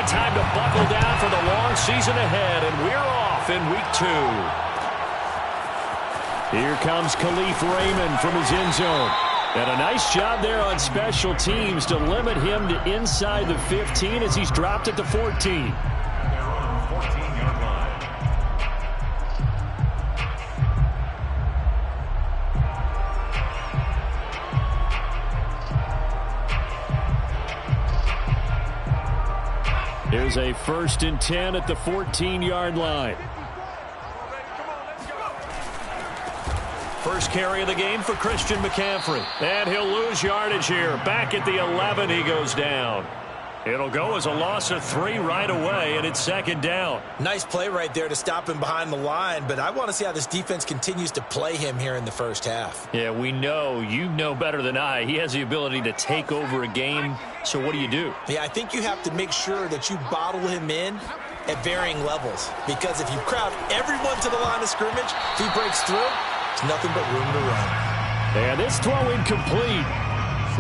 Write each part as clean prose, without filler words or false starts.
time to buckle down for the long season ahead, and we're off in week 2. Here comes Khalif Raymond from his end zone. And a nice job there on special teams to limit him to inside the 15 as he's dropped at the 14. Here's a 1st and 10 at the 14-yard line. First carry of the game for Christian McCaffrey. And he'll lose yardage here. Back at the 11, he goes down. It'll go as a loss of 3 right away, and it's 2nd down. Nice play right there to stop him behind the line, but I want to see how this defense continues to play him here in the first half. Yeah, we know. You know better than I. He has the ability to take over a game, so what do you do? Yeah, I think you have to make sure that you bottle him in at varying levels, because if you crowd everyone to the line of scrimmage, if he breaks through, there's nothing but room to run. And this throw incomplete.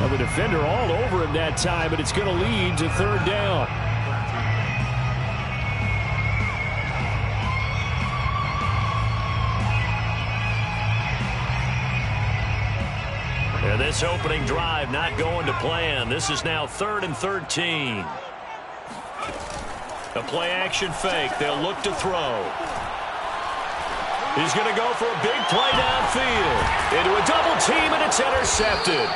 Now the defender all over him that time, but it's going to lead to 3rd down. And this opening drive not going to plan. This is now 3rd and 13. A play-action fake. They'll look to throw. He's going to go for a big play downfield. Into a double team, and it's intercepted.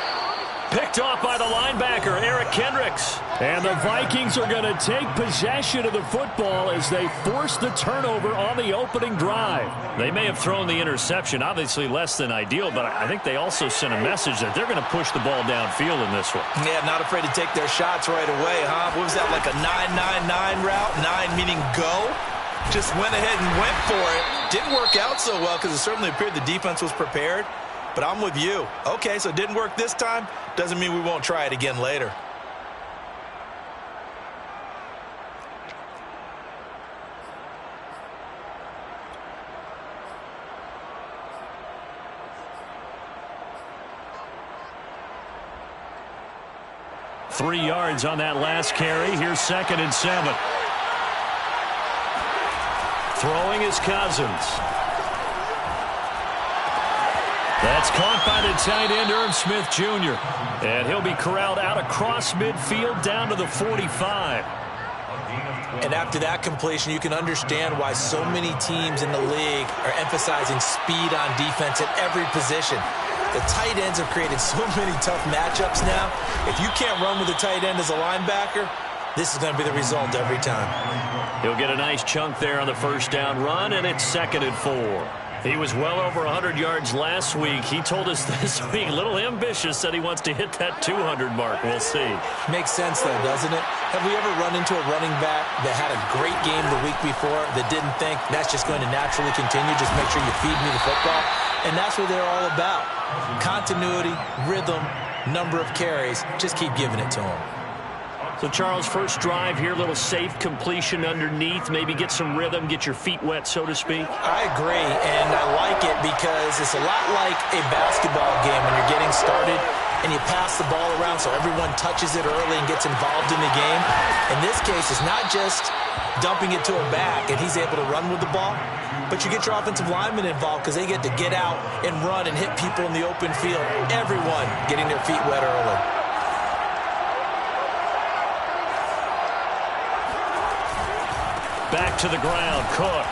Picked off by the linebacker, Eric Kendricks. And the Vikings are going to take possession of the football as they force the turnover on the opening drive. They may have thrown the interception, obviously less than ideal, but I think they also sent a message that they're going to push the ball downfield in this one. Yeah, not afraid to take their shots right away, huh? What was that, like a 9-9-9 route? 9 meaning go? Just went ahead and went for it. Didn't work out so well because it certainly appeared the defense was prepared. But I'm with you. Okay, so it didn't work this time. Doesn't mean we won't try it again later. Three yards on that last carry. Here's 2nd and 7. Throwing is Cousins. That's caught by the tight end, Irv Smith Jr. And he'll be corralled out across midfield down to the 45. And after that completion, you can understand why so many teams in the league are emphasizing speed on defense at every position. The tight ends have created so many tough matchups now. If you can't run with the tight end as a linebacker, this is going to be the result every time. He'll get a nice chunk there on the 1st down run, and it's 2nd and 4. He was well over 100 yards last week. He told us this week, a little ambitious, said he wants to hit that 200 mark. We'll see. Makes sense, though, doesn't it? Have we ever run into a running back that had a great game the week before that didn't think that's just going to naturally continue? Just make sure you feed me the football. And that's what they're all about. Continuity, rhythm, number of carries. Just keep giving it to them. So, Charles, first drive here, little safe completion underneath, maybe get some rhythm, get your feet wet, so to speak. I agree, and I like it because it's a lot like a basketball game when you're getting started and you pass the ball around so everyone touches it early and gets involved in the game. In this case, it's not just dumping it to a back and he's able to run with the ball, but you get your offensive linemen involved because they get to get out and run and hit people in the open field. Everyone getting their feet wet early. Back to the ground, Cook.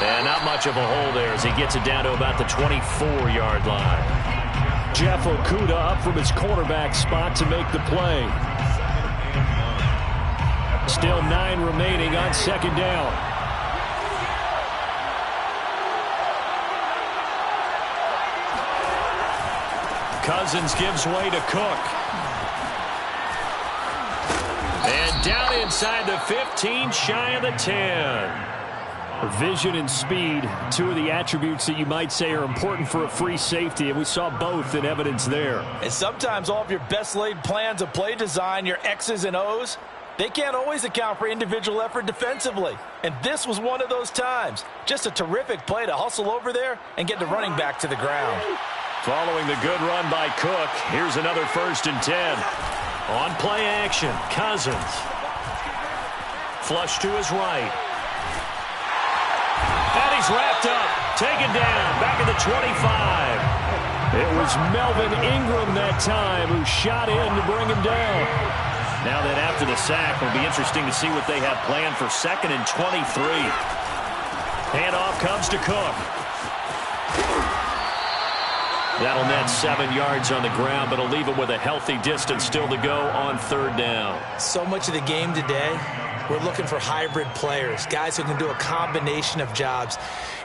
And not much of a hole there as he gets it down to about the 24-yard line. Jeff Okudah up from his cornerback spot to make the play. Still 9 remaining on 2nd down. Cousins gives way to Cook. And down inside the 15, shy of the 10. Vision and speed, two of the attributes that you might say are important for a free safety, and we saw both in evidence there. And sometimes all of your best laid plans of play design, your X's and O's, they can't always account for individual effort defensively. And this was one of those times. Just a terrific play to hustle over there and get the running back to the ground. Following the good run by Cook, here's another 1st and 10. On play action, Cousins. Flush to his right. And he's wrapped up. Taken down. Back at the 25. It was Melvin Ingram that time who shot in to bring him down. Now that after the sack, it'll be interesting to see what they have planned for 2nd and 23. Handoff comes to Cook. That'll net 7 yards on the ground, but it'll leave him with a healthy distance still to go on 3rd down. So much of the game today, we're looking for hybrid players, guys who can do a combination of jobs.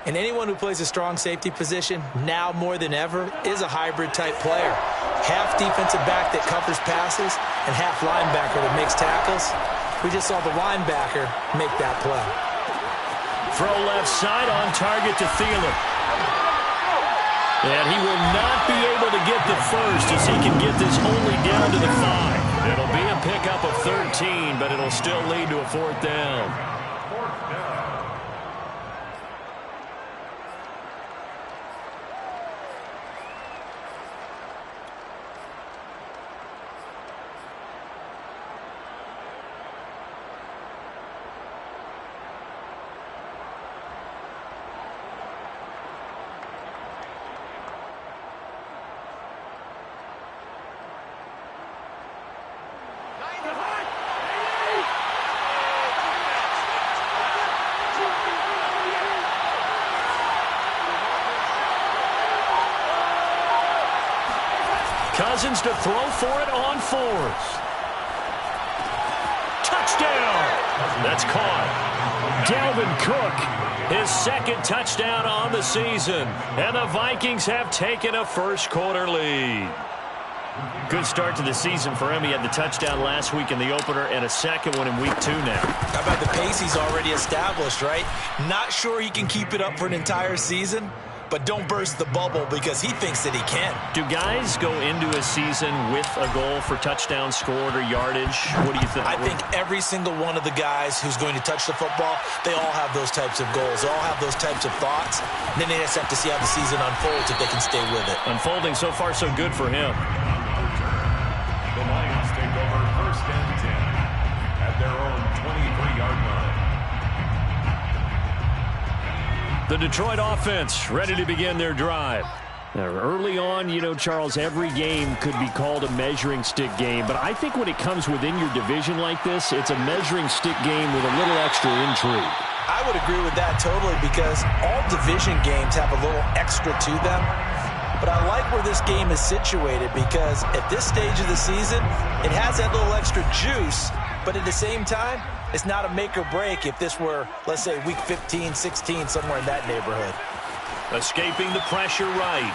And anyone who plays a strong safety position, now more than ever, is a hybrid-type player. Half defensive back that covers passes and half linebacker that makes tackles. We just saw the linebacker make that play. Throw left side on target to Thielen. And he will not be able to get the first as he can get this only down to the 5. It'll be a pickup of 13, but it'll still lead to a 4th down. Cousins to throw for it on 4th. Touchdown! That's caught. Dalvin Cook, his 2nd touchdown on the season. And the Vikings have taken a first-quarter lead. Good start to the season for him. He had the touchdown last week in the opener and a 2nd one in week 2 now. How about the pace he's already established, right? Not sure he can keep it up for an entire season, but don't burst the bubble because he thinks that he can. Do guys go into a season with a goal for touchdown scored or yardage? What do you think? I think every single one of the guys who's going to touch the football, they all have those types of goals. They all have those types of thoughts. And then they just have to see how the season unfolds if they can stay with it. Unfolding so far so good for him. The Lions take over 1st and 10 at their own 23-yard line. The Detroit offense ready to begin their drive. Now, early on, you know, Charles, every game could be called a measuring stick game. But I think when it comes within your division like this, it's a measuring stick game with a little extra intrigue. I would agree with that totally because all division games have a little extra to them. But I like where this game is situated because at this stage of the season, it has that little extra juice. But at the same time, it's not a make or break if this were, let's say, week 15, 16, somewhere in that neighborhood. Escaping the pressure right.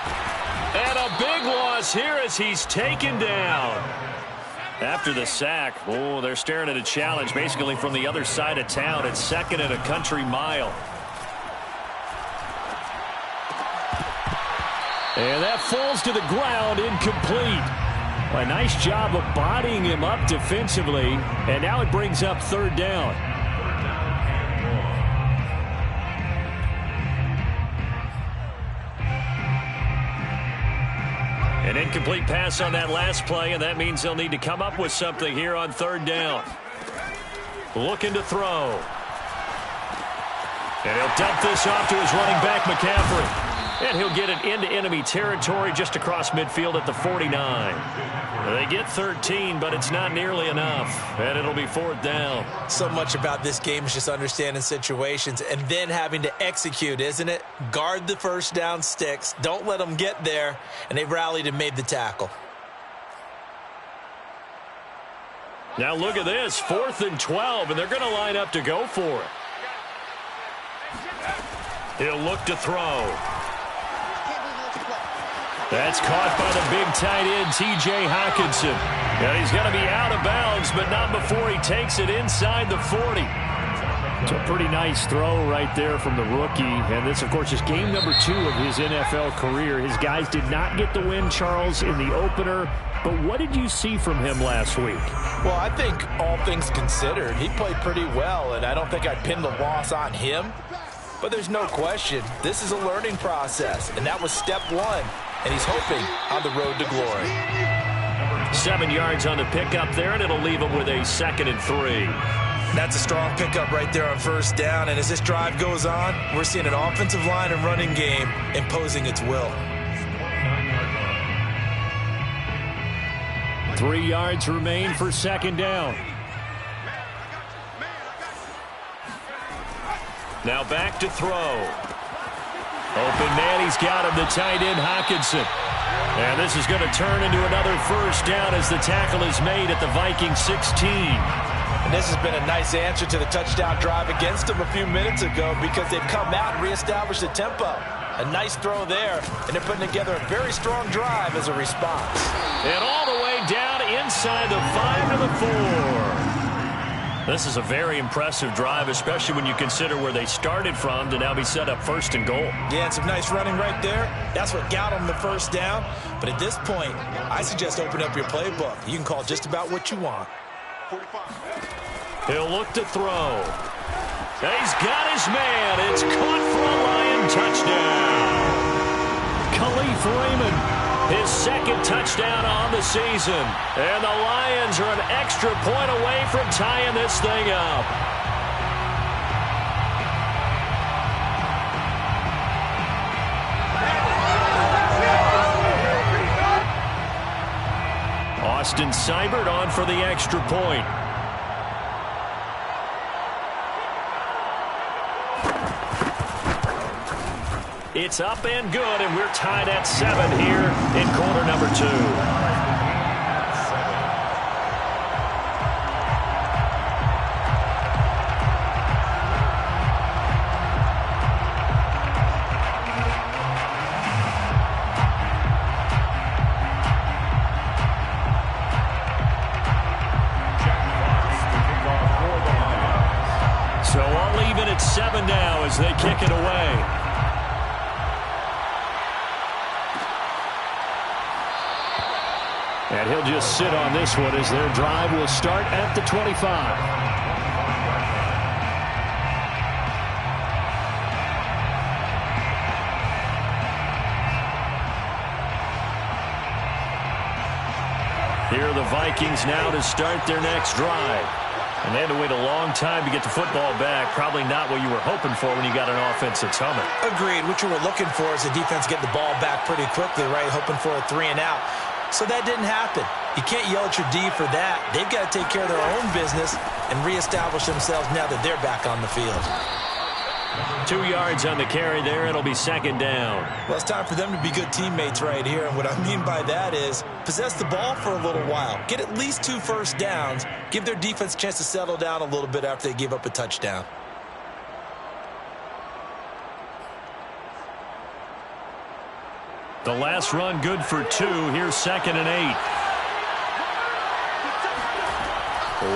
And a big loss here as he's taken down. After the sack, oh, they're staring at a challenge basically from the other side of town. It's 2nd and a country mile. And that falls to the ground, incomplete. A nice job of bodying him up defensively, and now it brings up 3rd down. An incomplete pass on that last play, and that means they'll need to come up with something here on 3rd down. Looking to throw. And he'll dump this off to his running back, McCaffrey. And he'll get it into enemy territory just across midfield at the 49. They get 13, but it's not nearly enough. And it'll be 4th down. So much about this game is just understanding situations and then having to execute, isn't it? Guard the first down sticks. Don't let them get there. And they've rallied and made the tackle. Now look at this. 4th and 12, and they're going to line up to go for it. He'll look to throw. That's caught by the big tight end, T.J. Hockenson. And he's going to be out of bounds, but not before he takes it inside the 40. It's a pretty nice throw right there from the rookie. And this, of course, is game number 2 of his NFL career. His guys did not get the win, Charles, in the opener. But what did you see from him last week? Well, I think all things considered, he played pretty well, and I don't think I'd pin the loss on him. But there's no question, this is a learning process, and that was step 1. And he's hoping on the road to glory. 7 yards on the pickup there, and it'll leave him with a 2nd and 3. That's a strong pickup right there on first down. And as this drive goes on, we're seeing an offensive line and running game imposing its will. 3 yards remain for second down. Now back to throw. Open man, he's got him, the tight end Hockenson. And this is going to turn into another first down as the tackle is made at the Viking 16. And this has been a nice answer to the touchdown drive against them a few minutes ago because they've come out and reestablished the tempo. A nice throw there, and they're putting together a very strong drive as a response. And all the way down inside the 5 to the 4. This is a very impressive drive, especially when you consider where they started from to now be set up first and goal. Yeah, and some nice running right there. That's what got them the first down. But at this point, I suggest open up your playbook. You can call just about what you want. He'll look to throw. He's got his man. It's caught for a Lion touchdown. Khalif Raymond, his second touchdown on the season. And the Lions are an extra point away from tying this thing up. Austin Seibert on for the extra point. It's up and good, and we're tied at 7 here in quarter number 2. So I'll leave it at 7 now as they kick it away. And he'll just sit on this one as their drive will start at the 25. Here are the Vikings now to start their next drive. And they had to wait a long time to get the football back. Probably not what you were hoping for when you got an offense that's humming. Agreed. What you were looking for is the defense getting the ball back pretty quickly, right? Hoping for a 3 and out. So that didn't happen. You can't yell at your D for that. They've got to take care of their own business and reestablish themselves now that they're back on the field. 2 yards on the carry there. It'll be second down. Well, it's time for them to be good teammates right here. And what I mean by that is possess the ball for a little while. Get at least 2 first downs. Give their defense a chance to settle down a little bit after they give up a touchdown. The last run good for 2. Here's second and 8.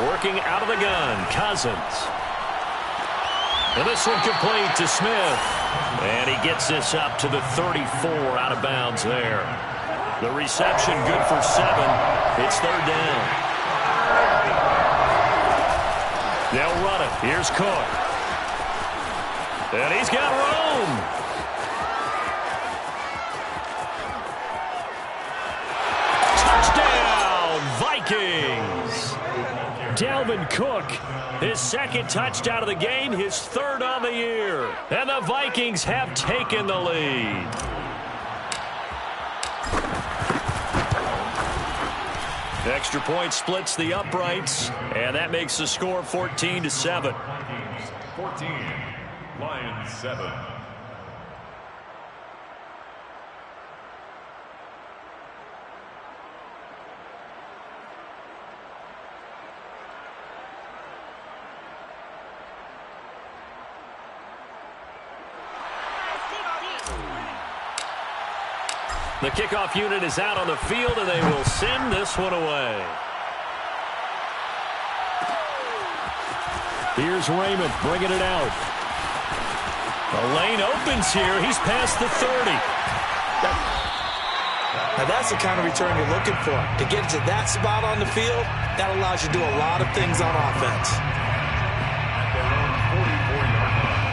Working out of the gun, Cousins. And this one complete to Smith. And he gets this up to the 34 out of bounds there. The reception good for 7. It's third down. They'll run it. Here's Cook. And he's got Rome. Vikings. Dalvin Cook, his second touchdown of the game, his third on the year. And the Vikings have taken the lead. Extra point splits the uprights, and that makes the score 14-7. 14, Lions 7. The kickoff unit is out on the field, and they will send this one away. Here's Raymond bringing it out. The lane opens here. He's past the 30. Now that's the kind of return you're looking for. To get to that spot on the field, that allows you to do a lot of things on offense. At their own 44-yard line.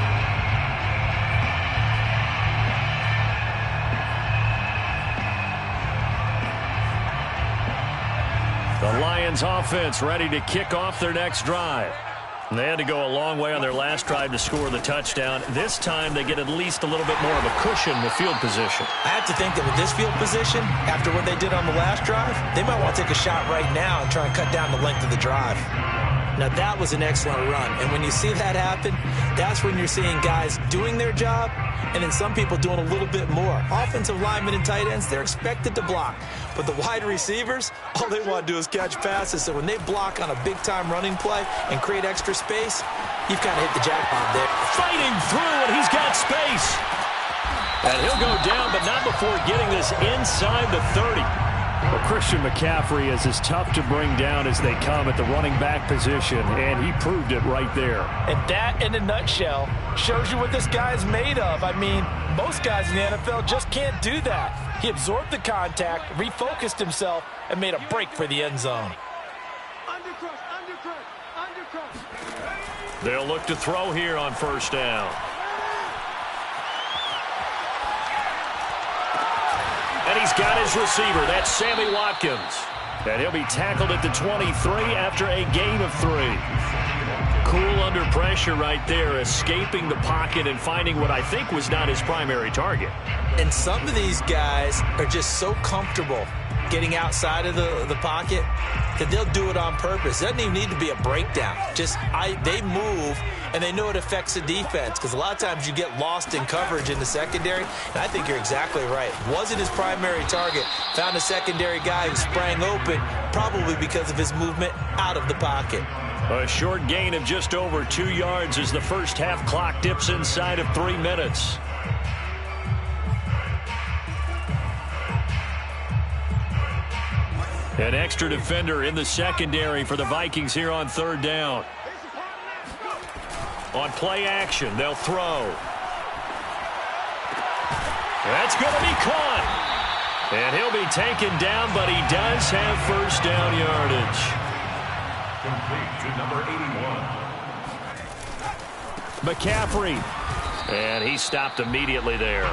The Lions offense ready to kick off their next drive. They had to go a long way on their last drive to score the touchdown. This time they get at least a little bit more of a cushion with field position. I have to think that with this field position, after what they did on the last drive, they might want to take a shot right now and try and cut down the length of the drive. Now, that was an excellent run. And when you see that happen, that's when you're seeing guys doing their job and then some people doing a little bit more. Offensive linemen and tight ends, they're expected to block. But the wide receivers, all they want to do is catch passes. So when they block on a big-time running play and create extra space, you've kind of hit the jackpot there. Fighting through, and he's got space. And he'll go down, but not before getting this inside the 30. Well, Christian McCaffrey is as tough to bring down as they come at the running back position, and he proved it right there. And that, in a nutshell, shows you what this guy is made of. I mean, most guys in the NFL just can't do that. He absorbed the contact, refocused himself, and made a break for the end zone. They'll look to throw here on first down. And he's got his receiver. That's Sammy Watkins. And he'll be tackled at the 23 after a gain of 3. Cool under pressure right there, escaping the pocket and finding what I think was not his primary target. And some of these guys are just so comfortable getting outside of the pocket that they'll do it on purpose. It doesn't even need to be a breakdown. They move, and they know it affects the defense because a lot of times you get lost in coverage in the secondary, and I think you're exactly right. Wasn't his primary target. Found a secondary guy who sprang open, probably because of his movement out of the pocket. A short gain of just over 2 yards as the first half clock dips inside of 3 minutes. An extra defender in the secondary for the Vikings here on third down. On play action, they'll throw. That's going to be caught. And he'll be taken down, but he does have first down yardage. Complete to number 81. McCaffrey. And he stopped immediately there.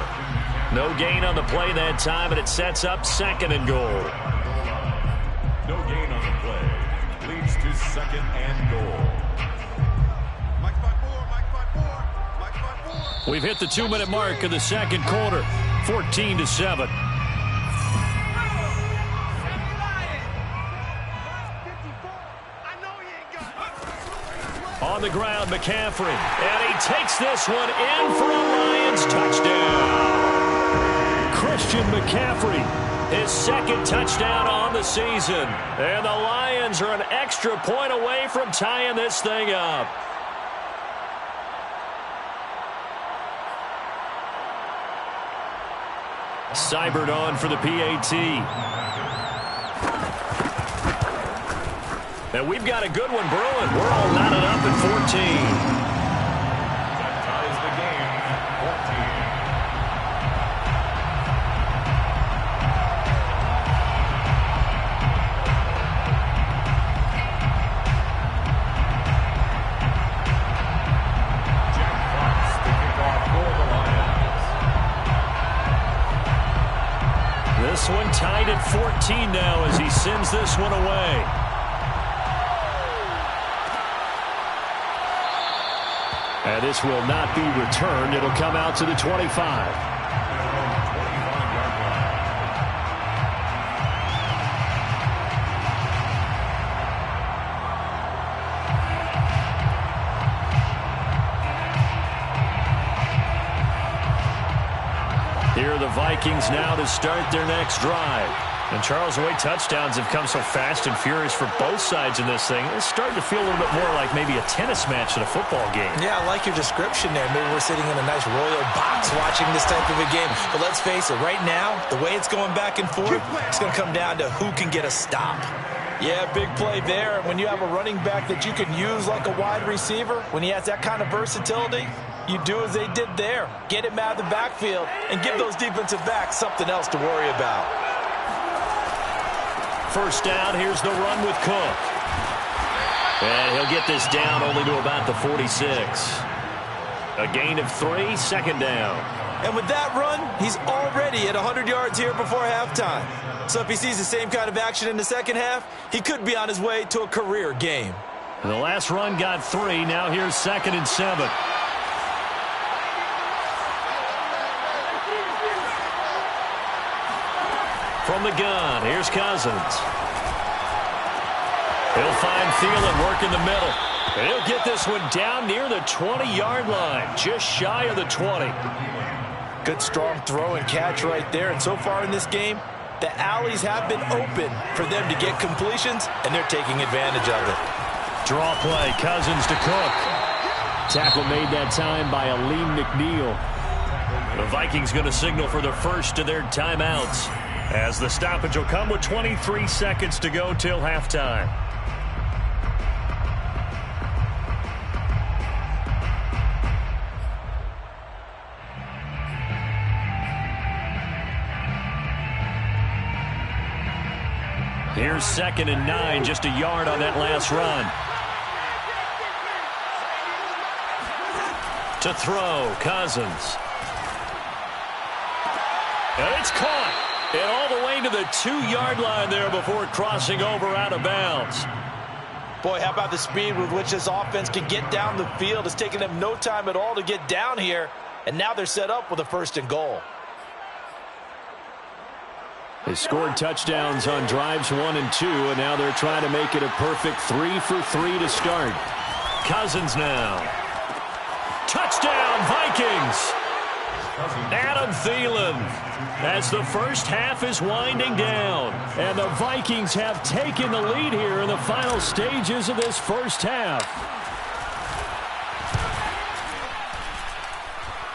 No gain on the play that time, and it sets up 2nd and goal. No gain on the play. Leads to 2nd and goal. We've hit the 2-minute mark of the second quarter. 14-7. On the ground, McCaffrey. And he takes this one in for a Lions touchdown. Christian McCaffrey, his 2nd touchdown on the season. And the Lions are an extra point away from tying this thing up. Seibert on for the PAT. And we've got a good one brewing. We're all knotted up at 14. That ties the game at 14. Jack Fox to kick off for the Lions. This one tied at 14 now as he sends this one away. And this will not be returned. It'll come out to the 25. Here are the Vikings now to start their next drive. And Charles, the way touchdowns have come so fast and furious for both sides in this thing, it's starting to feel a little bit more like maybe a tennis match than a football game. Yeah, I like your description there. Maybe we're sitting in a nice royal box watching this type of a game. But let's face it, right now, the way it's going back and forth, it's going to come down to who can get a stop. Yeah, big play there. When you have a running back that you can use like a wide receiver, when he has that kind of versatility, you do as they did there. Get him out of the backfield and give those defensive backs something else to worry about. First down, here's the run with Cook. And he'll get this down only to about the 46. A gain of 3, 2nd down. And with that run, he's already at 100 yards here before halftime. So if he sees the same kind of action in the second half, he could be on his way to a career game. The last run got 3. Now here's 2nd and 7. From the gun, here's Cousins. He'll find Thielen working the middle. And he'll get this one down near the 20-yard line, just shy of the 20. Good strong throw and catch right there. And so far in this game, the alleys have been open for them to get completions, and they're taking advantage of it. Draw play, Cousins to Cook. Tackle made that time by Aleem McNeil. The Vikings going to signal for the first of their timeouts, as the stoppage will come with 23 seconds to go till halftime. Here's 2nd and 9, just a yard on that last run. To throw, Cousins. And it's caught. And all the way to the 2-yard line there before crossing over out of bounds. Boy, how about the speed with which this offense can get down the field? It's taken them no time at all to get down here. And now they're set up with a 1st and goal. They scored touchdowns on drives 1 and 2, and now they're trying to make it a perfect 3 for 3 to start. Cousins now. Touchdown, Vikings! Adam Thielen, as the first half is winding down, and the Vikings have taken the lead here in the final stages of this first half.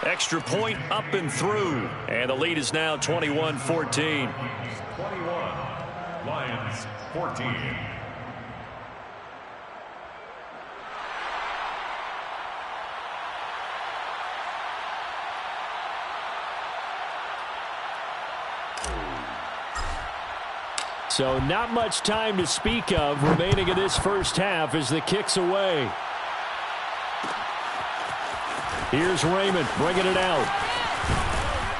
Extra point up and through, and the lead is now 21-14. 21, Lions 14. So not much time to speak of remaining in this first half as the kick's away. Here's Raymond bringing it out.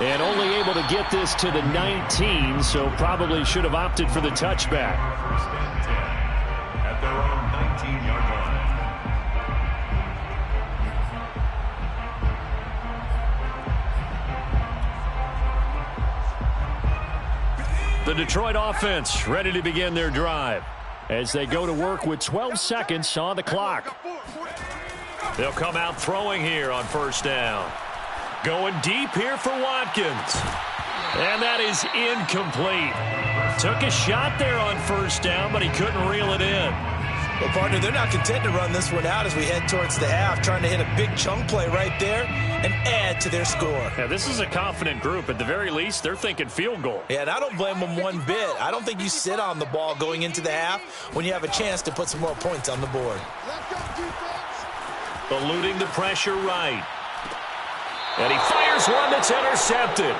And only able to get this to the 19, so probably should have opted for the touchback. 1st and 10 at their own 19-yard line. The Detroit offense ready to begin their drive as they go to work with 12 seconds on the clock. They'll come out throwing here on 1st down. Going deep here for Watkins. And that is incomplete. Took a shot there on 1st down, but he couldn't reel it in. Well, partner, they're not content to run this one out as we head towards the half, trying to hit a big chunk play right there and add to their score. Yeah, this is a confident group. At the very least, they're thinking field goal. Yeah, and I don't blame them one bit. I don't think you sit on the ball going into the half when you have a chance to put some more points on the board. Eluding the pressure right. And he fires one that's intercepted.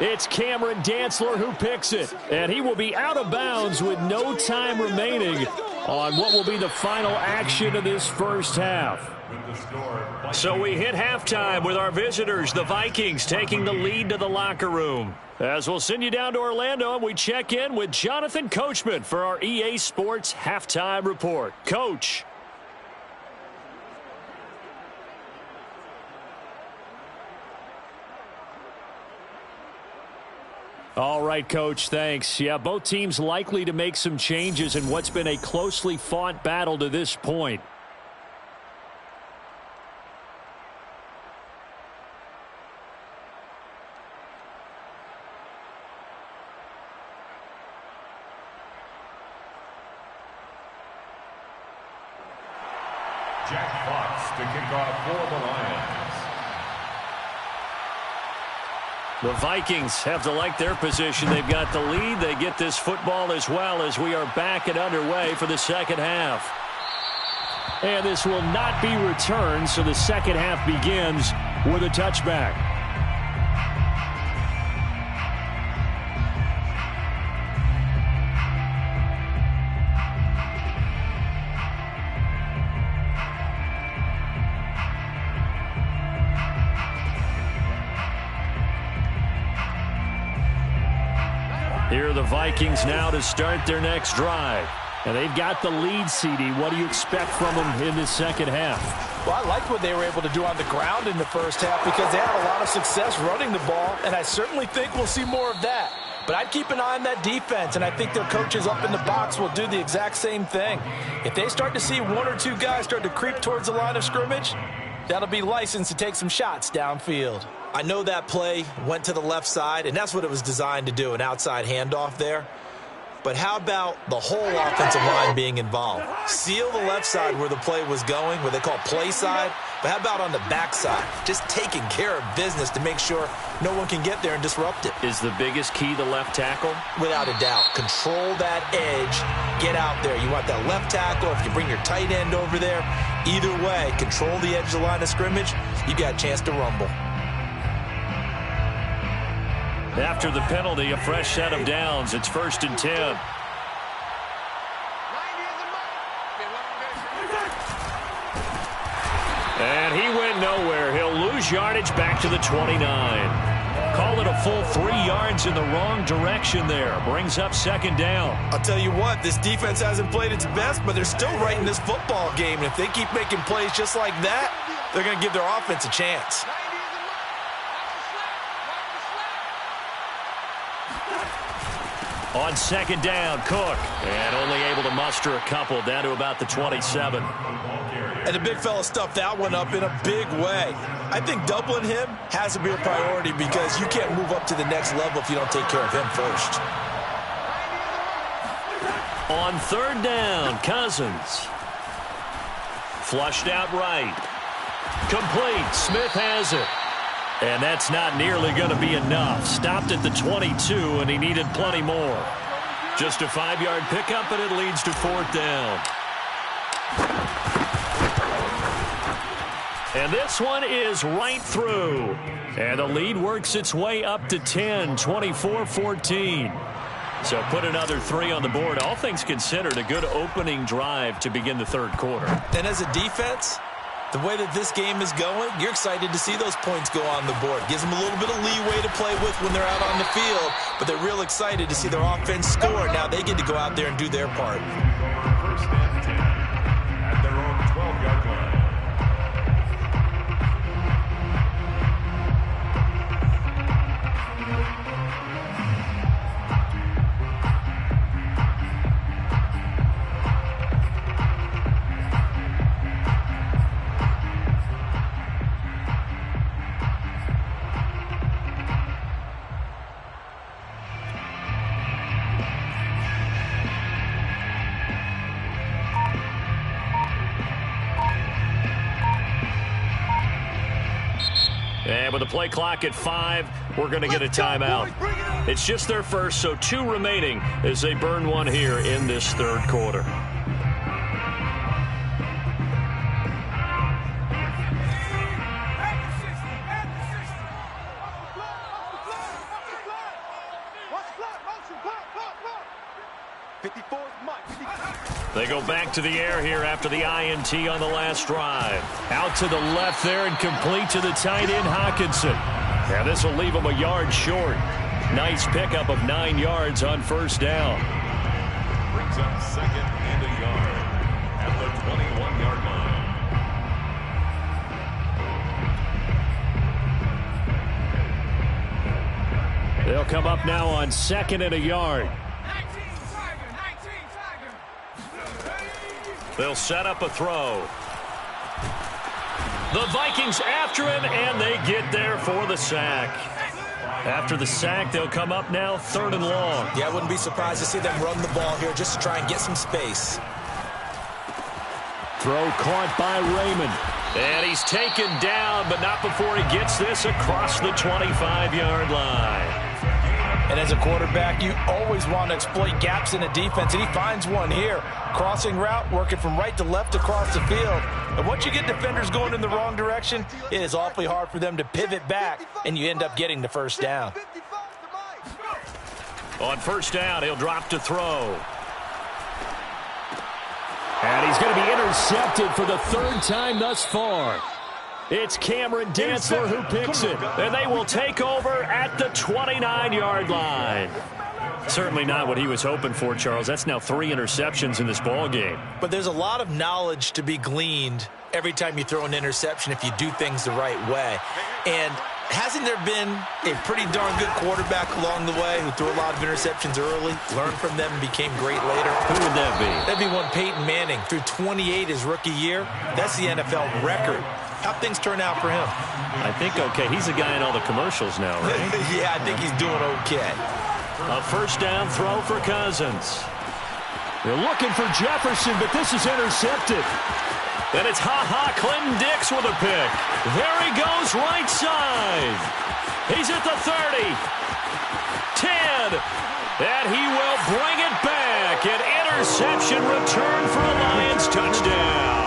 It's Cameron Dantzler who picks it. And he will be out of bounds with no time remaining on what will be the final action of this first half. So we hit halftime with our visitors, the Vikings, taking the lead to the locker room. As we'll send you down to Orlando, and we check in with Jonathan Coachman for our EA Sports Halftime Report. Coach. All right, Coach, thanks. Yeah, both teams likely to make some changes in what's been a closely fought battle to this point. Jack Fox to kick off for the Lions. The Vikings have to like their position. They've got the lead. They get this football as well as we are back and underway for the second half. And this will not be returned, so the second half begins with a touchback. Here are the Vikings now to start their next drive. And they've got the lead, CD. What do you expect from them in this second half? Well, I liked what they were able to do on the ground in the first half because they had a lot of success running the ball, and I certainly think we'll see more of that. But I'd keep an eye on that defense, and I think their coaches up in the box will do the exact same thing. If they start to see one or two guys start to creep towards the line of scrimmage, that'll be licensed to take some shots downfield. I know that play went to the left side, and that's what it was designed to do, an outside handoff there. But how about the whole offensive line being involved? Seal the left side where the play was going, what they call play side. But how about on the backside? Just taking care of business to make sure no one can get there and disrupt it. Is the biggest key the left tackle? Without a doubt. Control that edge. Get out there. You want that left tackle. If you bring your tight end over there, either way, control the edge of the line of scrimmage, you got a chance to rumble. After the penalty, a fresh set of downs. It's 1st and 10. And he went nowhere. He'll lose yardage back to the 29. Call it a full 3 yards in the wrong direction there. Brings up 2nd down. I'll tell you what, this defense hasn't played its best, but they're still right in this football game. And if they keep making plays just like that, they're going to give their offense a chance. On 2nd down, Cook. And only able to muster a couple down to about the 27. And the big fella stuffed that one up in a big way. I think doubling him has to be a priority because you can't move up to the next level if you don't take care of him first. On 3rd down, Cousins. Flushed out right. Complete. Smith has it. And that's not nearly going to be enough. Stopped at the 22, and he needed plenty more. Just a 5-yard pickup, and it leads to 4th down. And this one is right through. And the lead works its way up to 10, 24-14. So put another 3 on the board. All things considered, a good opening drive to begin the 3rd quarter. And as a defense, the way that this game is going, you're excited to see those points go on the board. Gives them a little bit of leeway to play with when they're out on the field, but they're real excited to see their offense score. Now they get to go out there and do their part. 1st and 10 at their own 12-yard line. And with the play clock at 5, we're going to get a timeout. It's just their first, so 2 remaining as they burn one here in this 3rd quarter. They go back to the air here after the INT on the last drive. Out to the left there and complete to the tight end, Hawkinson. And this will leave him a yard short. Nice pickup of 9 yards on 1st down. Brings up 2nd and a yard at the 21-yard line. They'll come up now on 2nd and a yard. They'll set up a throw. The Vikings after him, and they get there for the sack. After the sack, they'll come up now 3rd and long. Yeah, I wouldn't be surprised to see them run the ball here just to try and get some space. Throw caught by Raymond. And he's taken down, but not before he gets this across the 25-yard line. And as a quarterback, you always want to exploit gaps in a defense, and he finds one here. Crossing route, working from right to left across the field. And once you get defenders going in the wrong direction, it is awfully hard for them to pivot back, and you end up getting the 1st down. On 1st down, he'll drop to throw. And he's going to be intercepted for the 3rd time thus far. It's Cameron Dantzler who picks it, and they will take over at the 29-yard line. Certainly not what he was hoping for, Charles. That's now 3 interceptions in this ball game. But there's a lot of knowledge to be gleaned every time you throw an interception if you do things the right way. And hasn't there been a pretty darn good quarterback along the way who threw a lot of interceptions early, learned from them, and became great later? Who would that be? That'd be one Peyton Manning. Threw 28 his rookie year. That's the NFL record. How'd things turn out for him? I think okay. He's a guy in all the commercials now, right? Yeah, I think he's doing okay. A first down throw for Cousins. They're looking for Jefferson, but this is intercepted. And it's Clinton Dix with a pick. There he goes, right side. He's at the 30. 10. And he will bring it back. An interception return for a Lions touchdown.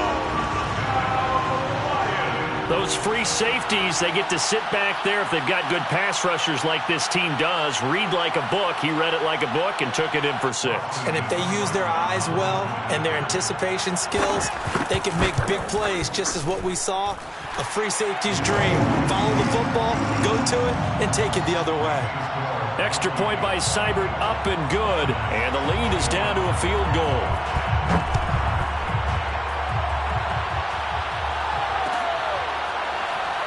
Those free safeties, they get to sit back there if they've got good pass rushers like this team does. Read like a book. He read it like a book and took it in for 6. And if they use their eyes well and their anticipation skills, they can make big plays, just as what we saw. A free safety's dream. Follow the football, go to it, and take it the other way. Extra point by Seibert, up and good. And the lead is down to a field goal.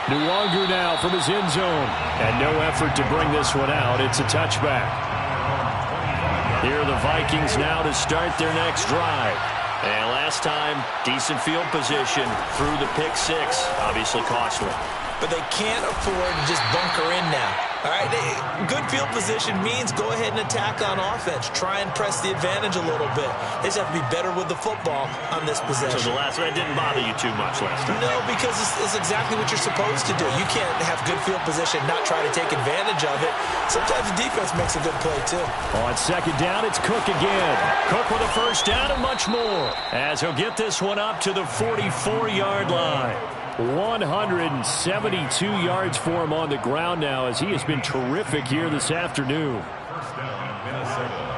Luongo now from his end zone. And no effort to bring this one out. It's a touchback. Here are the Vikings now to start their next drive. And last time, decent field position through the pick 6. Obviously costly. But they can't afford to just bunker in now. All right, good field position means go ahead and attack on offense. Try and press the advantage a little bit. They just have to be better with the football on this possession. So the last one didn't bother you too much last time? No, because it's exactly what you're supposed to do. You can't have good field position and not try to take advantage of it. Sometimes the defense makes a good play, too. On second down, it's Cook again. Cook with a first down and much more, as he'll get this one up to the 44-yard line. 172 yards for him on the ground now, as he has been terrific here this afternoon. First down, Minnesota.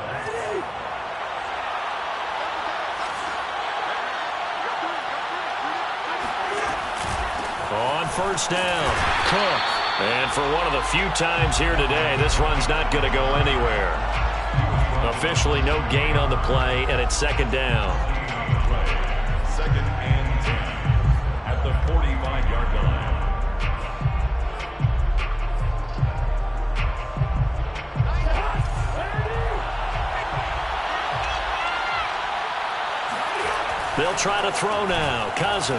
On first down, Cook. And for one of the few times here today, this run's not going to go anywhere. Officially no gain on the play, and it's second down. Second and 10 at the 45-yard line. They'll try to throw now. Cousins.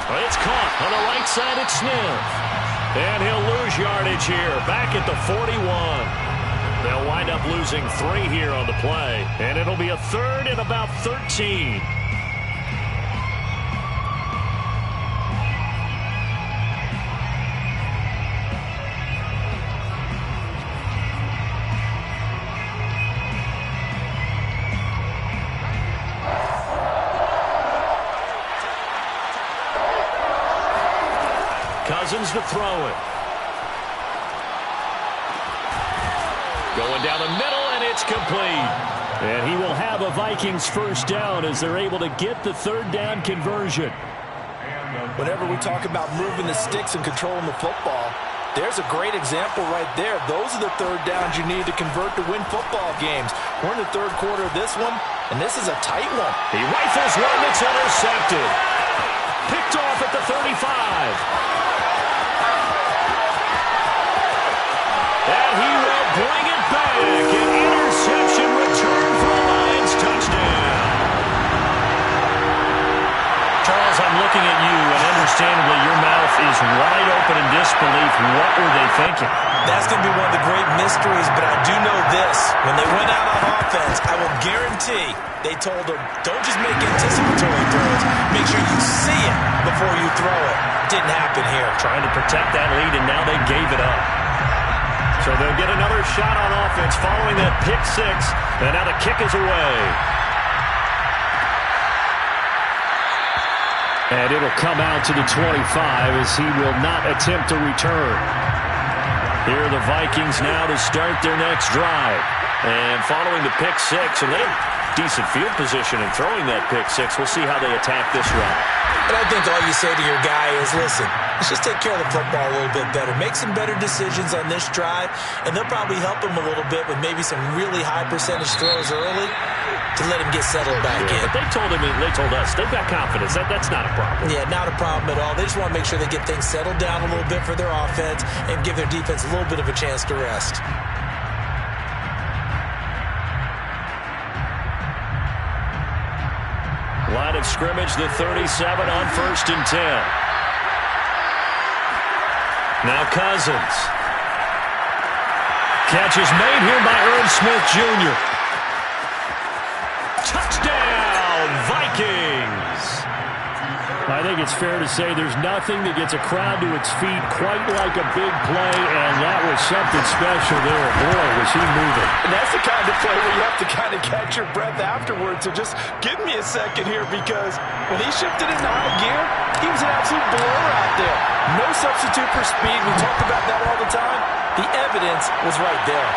It's caught on the right side at Smith. And he'll lose yardage here. Back at the 41. They'll wind up losing 3 here on the play. And it'll be a third and about 13. Cousins to throw it. Going down the middle, and it's complete. And he will have a Vikings first down as they're able to get the third down conversion. Whenever we talk about moving the sticks and controlling the football, there's a great example right there. Those are the third downs you need to convert to win football games. We're in the third quarter of this one, and this is a tight one. He rifles one that's intercepted. Picked off at the 35. And he will bring it back. An interception return for a Lions touchdown. Charles, I'm looking at you, and understandably your mouth is wide open in disbelief. What were they thinking? That's going to be one of the great mysteries, but I do know this. When they went out on offense, I will guarantee they told them, don't just make anticipatory throws. Make sure you see it before you throw it. Didn't happen here. Trying to protect that lead, and now they gave it up. So they'll get another shot on offense following that pick 6. And now the kick is away. And it'll come out to the 25 as he will not attempt to return. Here are the Vikings now to start their next drive. And following the pick 6, and they have decent field position in throwing that pick 6. We'll see how they attack this run. And I think all you say to your guy is, listen, Let's just take care of the football a little bit better. Make some better decisions on this drive, and they'll probably help him a little bit with maybe some really high percentage throws early to let him get settled back in. But they told us, they've got confidence. That's not a problem. Yeah, not a problem at all. They just want to make sure they get things settled down a little bit for their offense and give their defense a little bit of a chance to rest. Line of scrimmage, the 37 on 1st and 10. Now Cousins. Catch is made here by Irv Smith Jr. Touchdown, Vikings! I think it's fair to say there's nothing that gets a crowd to its feet quite like a big play, and that was something special there. Boy, was he moving. And that's the kind of play where you have to kind of catch your breath afterwards. So just give me a second here, because when he shifted into high gear, he was an absolute blower out there. No substitute for speed. We talk about that all the time. The evidence was right there.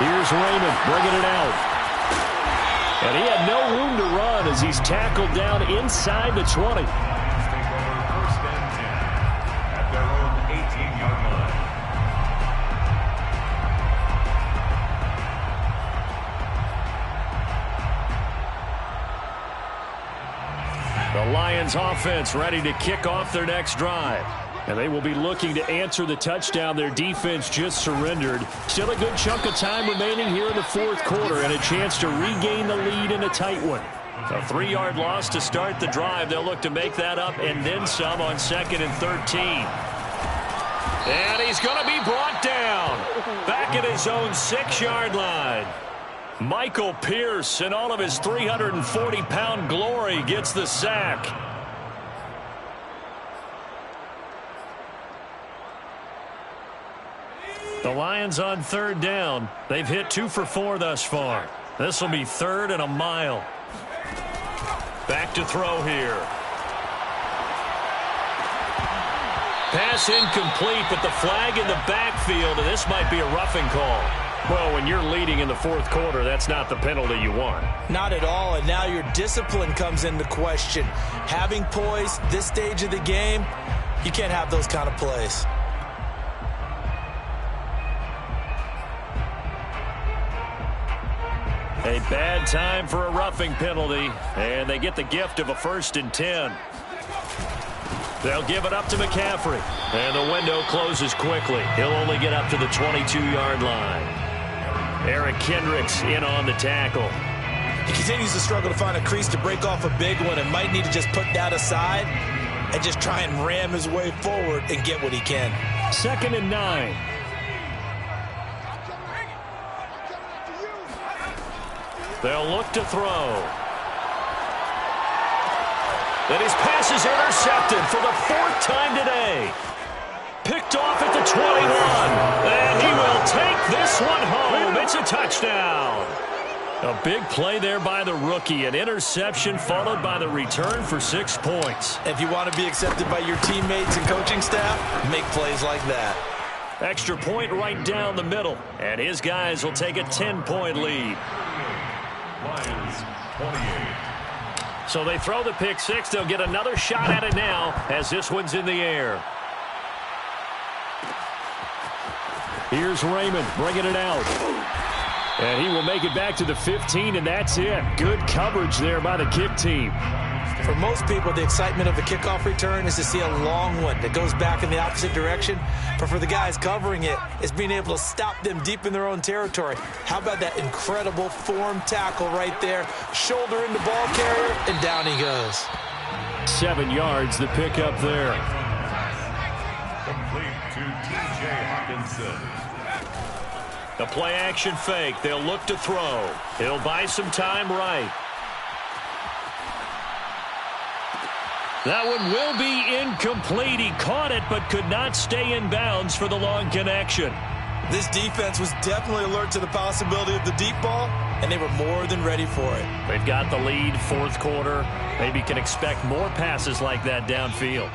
Here's Raymond bringing it out. And he had no room to run as he's tackled down inside the 20. Take over 1st and 10 at their own 18-yard line. The Lions offense ready to kick off their next drive. And they will be looking to answer the touchdown their defense just surrendered. Still a good chunk of time remaining here in the 4th quarter and a chance to regain the lead in a tight one. A 3-yard loss to start the drive. They'll look to make that up and then some on 2nd and 13. And he's going to be brought down back at his own 6-yard line. Michael Pierce, in all of his 340-pound glory, gets the sack. The Lions on 3rd down. They've hit 2 for 4 thus far. This will be 3rd and a mile. Back to throw here. Pass incomplete, but the flag in the backfield, and this might be a roughing call. Well, when you're leading in the 4th quarter, that's not the penalty you want. Not at all, and now your discipline comes into question. Having poise this stage of the game, you can't have those kind of plays. A bad time for a roughing penalty, and they get the gift of a 1st and 10. They'll give it up to McCaffrey, and the window closes quickly. He'll only get up to the 22-yard line. Eric Kendricks in on the tackle. He continues to struggle to find a crease to break off a big one and might need to just put that aside and just try and ram his way forward and get what he can. 2nd and 9. They'll look to throw. And his pass is intercepted for the 4th time today. Picked off at the 21. And he will take this one home. It's a touchdown. A big play there by the rookie. An interception followed by the return for 6 points. If you want to be accepted by your teammates and coaching staff, make plays like that. Extra point right down the middle. And his guys will take a 10-point lead. Lions 28. So they throw the pick 6. They'll get another shot at it now as this one's in the air. Here's Raymond bringing it out. And he will make it back to the 15, and that's it. Good coverage there by the kick team. For most people, the excitement of the kickoff return is to see a long one that goes back in the opposite direction. But for the guys covering it, it's being able to stop them deep in their own territory. How about that incredible form tackle right there? Shoulder into ball carrier, and down he goes. 7 yards, the pickup there. Complete to T.J. Hawkinson. The play action fake. They'll look to throw. He'll buy some time right. That one will be incomplete. He caught it but could not stay in bounds for the long connection. This defense was definitely alert to the possibility of the deep ball, and they were more than ready for it. They've got the lead, 4th quarter. Maybe can expect more passes like that downfield.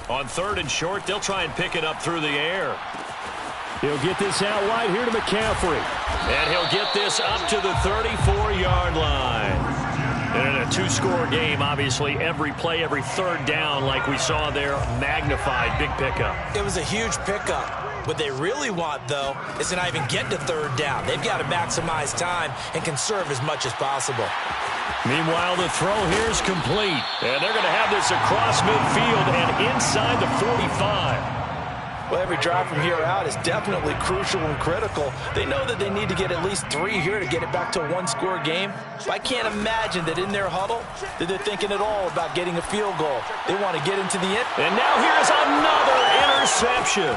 On 3rd and short, they'll try and pick it up through the air. He'll get this out wide here to McCaffrey. And he'll get this up to the 34-yard line. Two-score game, obviously, every play, every third down, like we saw there, magnified, big pickup. It was a huge pickup. What they really want, though, is to not even get to third down. They've got to maximize time and conserve as much as possible. Meanwhile, the throw here is complete. And they're going to have this across midfield and inside the 45. Well, every drive from here out is definitely crucial and critical. They know that they need to get at least 3 here to get it back to a one-score game. But I can't imagine that in their huddle that they're thinking at all about getting a field goal. They want to get into the end. And now here's another interception.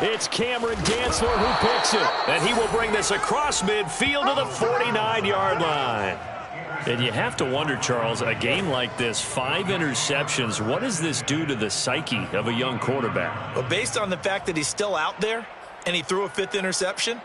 It's Cameron Dantzler who picks it. And he will bring this across midfield to the 49-yard line. And you have to wonder, Charles, a game like this, 5 interceptions, what does this do to the psyche of a young quarterback? Well, based on the fact that he's still out there and he threw a 5th interception,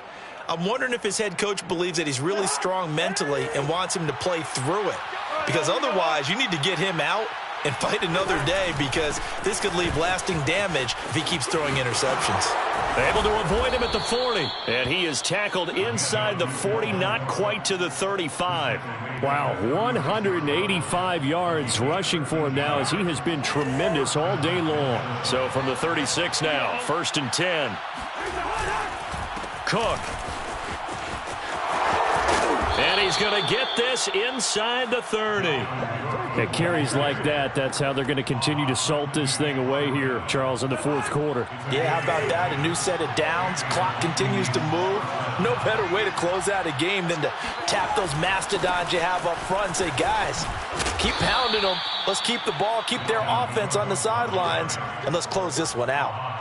I'm wondering if his head coach believes that he's really strong mentally and wants him to play through it. Because otherwise, you need to get him out and fight another day, because this could leave lasting damage if he keeps throwing interceptions. Able to avoid him at the 40. And he is tackled inside the 40, not quite to the 35. Wow, 185 yards rushing for him now, as he has been tremendous all day long. So from the 36 now, 1st and 10. Cook. And he's going to get this inside the 30. At carries like that, that's how they're going to continue to salt this thing away here, Charles, in the 4th quarter. Yeah, how about that? A new set of downs. Clock continues to move. No better way to close out a game than to tap those mastodons you have up front and say, guys, keep pounding them. Let's keep the ball, keep their offense on the sidelines, and let's close this one out.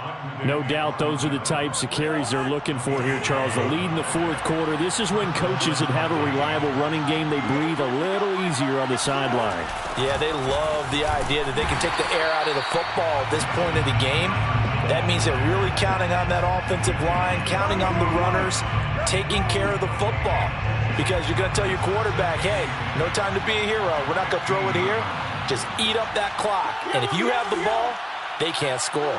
No doubt those are the types of carries they're looking for here, Charles. The lead in the 4th quarter. This is when coaches that have a reliable running game, they breathe a little easier on the sideline. Yeah, they love the idea that they can take the air out of the football at this point of the game. That means they're really counting on that offensive line, counting on the runners, taking care of the football. Because you're going to tell your quarterback, hey, no time to be a hero. We're not going to throw it here. Just eat up that clock. And if you have the ball, they can't score.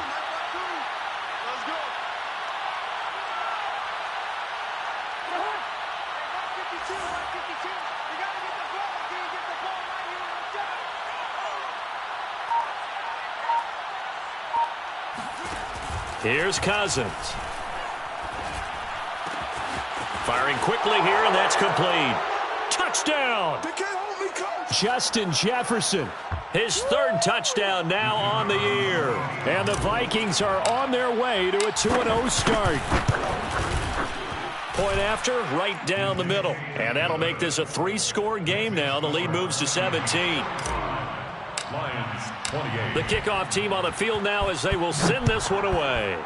Here's Cousins. Firing quickly here, and that's complete. Touchdown! Justin Jefferson. His 3rd touchdown now on the year. And the Vikings are on their way to a 2-0 start. Point after, right down the middle. And that'll make this a 3-score game now. The lead moves to 17. Lions 28. The kickoff team on the field now as they will send this one away.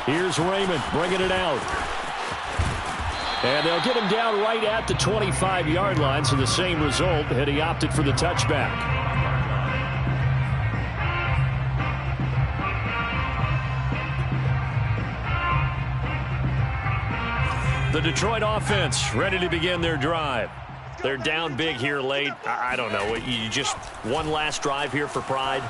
Here's Raymond bringing it out. And they'll get him down right at the 25-yard line, so the same result, and he opted for the touchback. The Detroit offense ready to begin their drive. They're down big here late. I don't know. You just one last drive here for pride.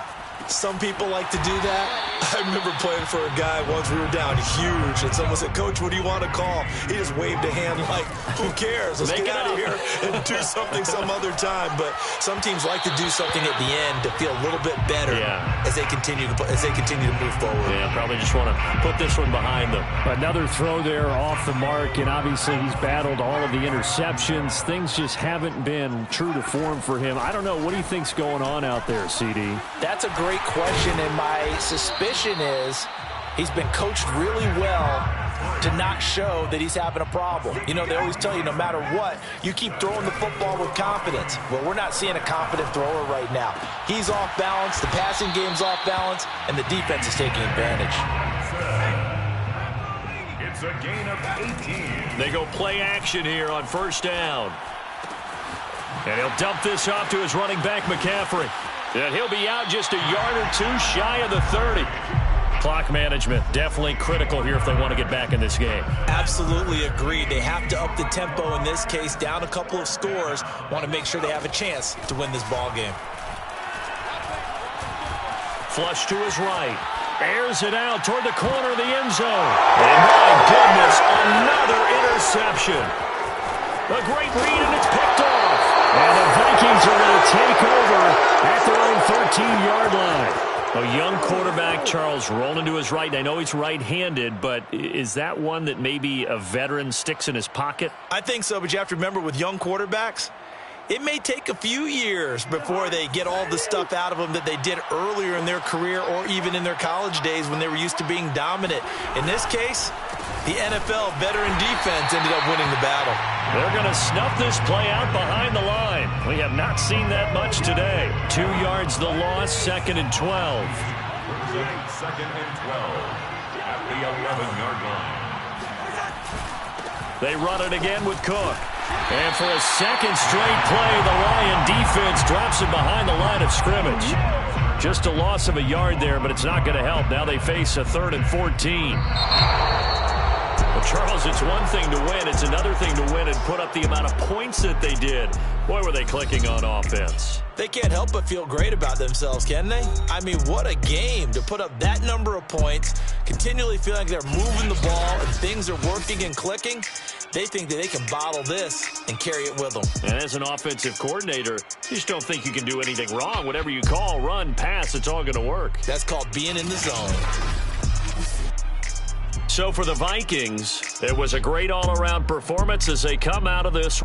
Some people like to do that. I remember playing for a guy once. We were down huge, and someone said, Coach, what do you want to call? He just waved a hand like, who cares? Let's get out of here and do something some other time. But some teams like to do something at the end to feel a little bit better as they continue to move forward. Yeah, probably just want to put this one behind them. Another throw there off the mark, and obviously he's battled all of the interceptions. Things just haven't been true to form for him. I don't know. What do you think's going on out there, CD? That's a great question, and my suspicion is he's been coached really well to not show that he's having a problem. You know, they always tell you no matter what, you keep throwing the football with confidence. Well, we're not seeing a confident thrower right now. He's off balance, the passing game's off balance, and the defense is taking advantage. It's a gain of 18. They go play action here on 1st down. And he'll dump this off to his running back, McCaffrey. And he'll be out just a yard or two shy of the 30. Clock management definitely critical here if they want to get back in this game. Absolutely agreed. They have to up the tempo in this case, down a couple of scores. Want to make sure they have a chance to win this ball game. Flush to his right. Airs it out toward the corner of the end zone. And my goodness, another interception. A great read, and it's picked off. And the Vikings are going to take over at their own 13-yard line. A young quarterback, Charles, rolling to his right. I know he's right-handed, but is that one that maybe a veteran sticks in his pocket? I think so, but you have to remember with young quarterbacks, it may take a few years before they get all the stuff out of them that they did earlier in their career or even in their college days when they were used to being dominant. In this case, the NFL veteran defense ended up winning the battle. They're going to snuff this play out behind the line. We have not seen that much today. 2 yards the loss, 2nd and 12. Second and 12 at the 11-yard line. They run it again with Cook. And for a second straight play, the Lion defense drops it behind the line of scrimmage. Just a loss of a yard there, but it's not going to help. Now they face a 3rd and 14. Well, Charles, it's one thing to win. It's another thing to win and put up the amount of points that they did. Boy, were they clicking on offense. They can't help but feel great about themselves, can they? I mean, what a game to put up that number of points, continually feeling like they're moving the ball and things are working and clicking. They think that they can bottle this and carry it with them. And as an offensive coordinator, you just don't think you can do anything wrong. Whatever you call, run, pass, it's all going to work. That's called being in the zone. So for the Vikings, it was a great all-around performance as they come out of this.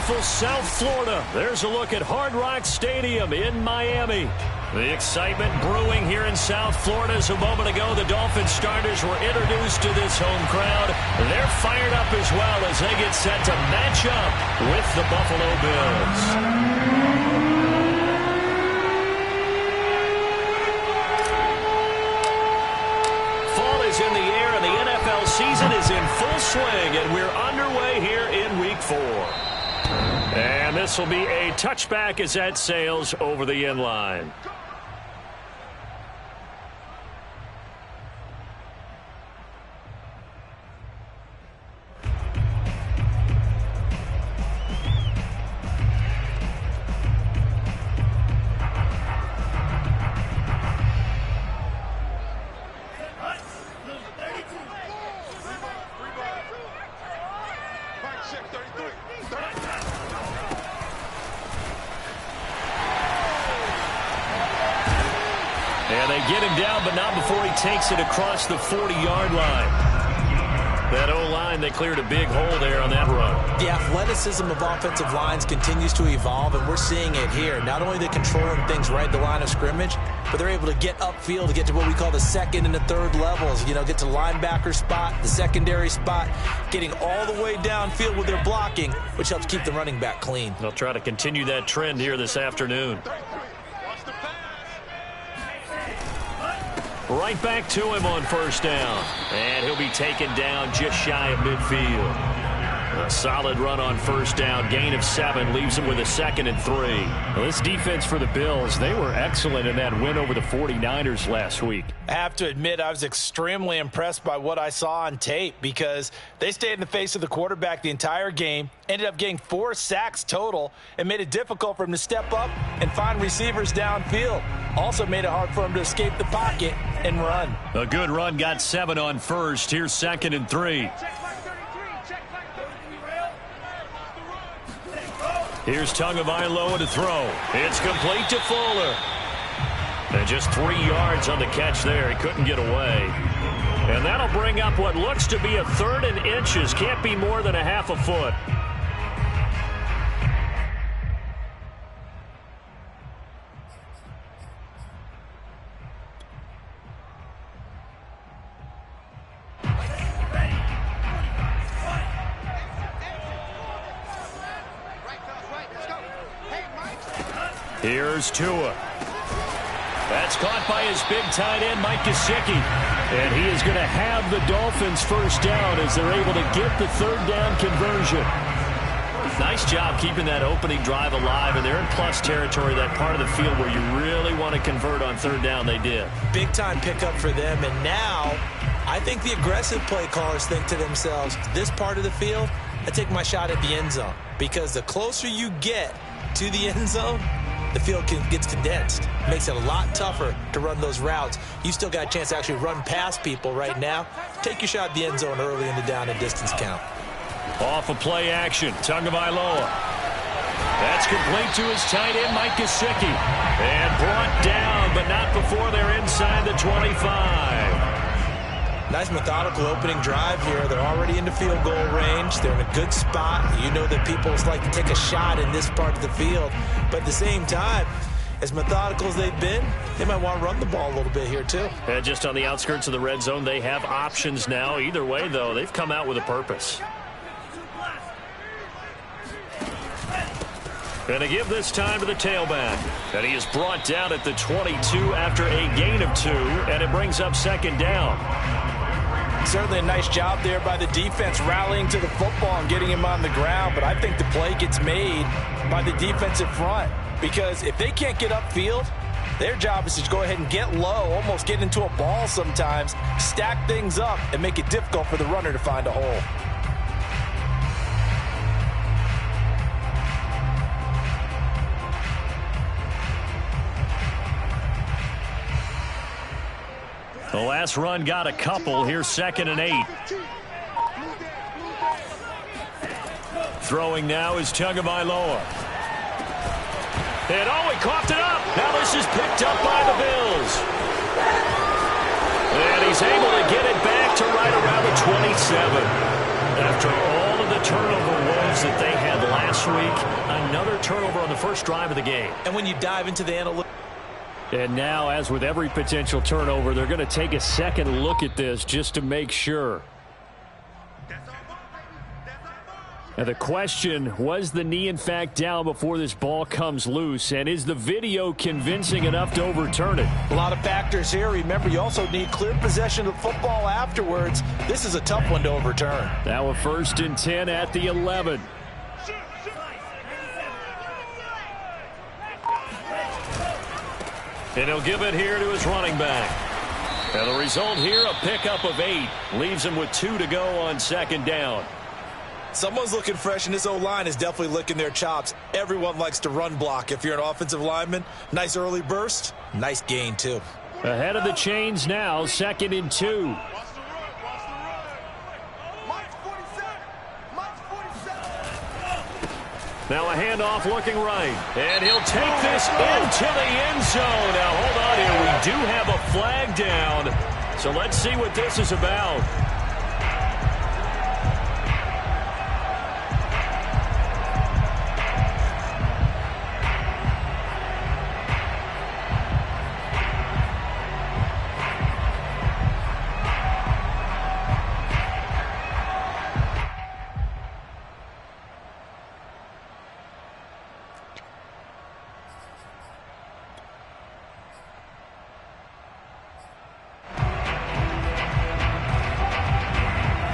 beautiful South Florida. There's a look at Hard Rock Stadium in Miami. The excitement brewing here in South Florida as a moment ago the Dolphins starters were introduced to this home crowd. They're fired up as well as they get set to match up with the Buffalo Bills. Fall is in the air and the NFL season is in full swing, and we're underway here in Week 4. And this will be a touchback as that sails over the end line. And they get him down, but not before he takes it across the 40-yard line. That O-line, they cleared a big hole there on that run. The athleticism of offensive lines continues to evolve, and we're seeing it here. Not only are they controlling things right at the line of scrimmage, but they're able to get upfield to get to what we call the second and the third levels. You know, get to linebacker spot, the secondary spot, getting all the way downfield with their blocking, which helps keep the running back clean. They'll try to continue that trend here this afternoon. Right back to him on first down. And he'll be taken down just shy of midfield. A solid run on first down. Gain of 7 leaves him with a 2nd and 3. Well, this defense for the Bills, they were excellent in that win over the 49ers last week. I have to admit, I was extremely impressed by what I saw on tape because they stayed in the face of the quarterback the entire game, ended up getting 4 sacks total, and made it difficult for him to step up and find receivers downfield. Also made it hard for him to escape the pocket and run. A good run, got 7 on first. Here's 2nd and 3. Here's Tagovailoa to throw. It's complete to Fuller. And just 3 yards on the catch there. He couldn't get away. And that'll bring up what looks to be a 3rd and inches. Can't be more than a half a foot. Here's Tua. That's caught by his big tight end, Mike Gesicki. And he is going to have the Dolphins first down as they're able to get the 3rd down conversion. Nice job keeping that opening drive alive, and they're in plus territory, that part of the field where you really want to convert on 3rd down. They did. Big time pickup for them, and now I think the aggressive play callers think to themselves, this part of the field, I take my shot at the end zone, because the closer you get to the end zone, the field gets condensed. Makes it a lot tougher to run those routes. You still got a chance to actually run past people right now. Take your shot at the end zone early in the down and distance count. Off of play action, Tagovailoa. That's complete to his tight end, Mike Gesicki. And brought down, but not before they're inside the 25. Nice methodical opening drive here. They're already into field goal range. They're in a good spot. You know that people like to take a shot in this part of the field. But at the same time, as methodical as they've been, they might want to run the ball a little bit here too. And just on the outskirts of the red zone, they have options now. Either way, though, they've come out with a purpose. And to give this time to the tailback. And he is brought down at the 22 after a gain of 2, and it brings up 2nd down. Certainly a nice job there by the defense rallying to the football and getting him on the ground, but I think the play gets made by the defensive front because if they can't get upfield, their job is to go ahead and get low, almost get into a ball sometimes, stack things up, and make it difficult for the runner to find a hole. The last run got a couple. Here's 2nd and 8. Throwing now is Tagovailoa. And he coughed it up. Now this is picked up by the Bills. And he's able to get it back to right around the 27. After all of the the turnover woes that they had last week. Another turnover on the first drive of the game. And when you dive into the analytics. And now, as with every potential turnover, they're going to take a second look at this just to make sure. Now the question, was the knee in fact down before this ball comes loose? And is the video convincing enough to overturn it? A lot of factors here. Remember, you also need clear possession of football afterwards. This is a tough one to overturn. Now a 1st and 10 at the 11. And he'll give it here to his running back. And the result here, a pickup of 8. Leaves him with 2 to go on 2nd down. Someone's looking fresh, and this O-line is definitely licking their chops. Everyone likes to run block. If you're an offensive lineman, nice early burst, nice gain, too. Ahead of the chains now, 2nd and 2. Now a handoff looking right. And he'll take this into the end zone. Now hold on here. We do have a flag down. So let's see what this is about.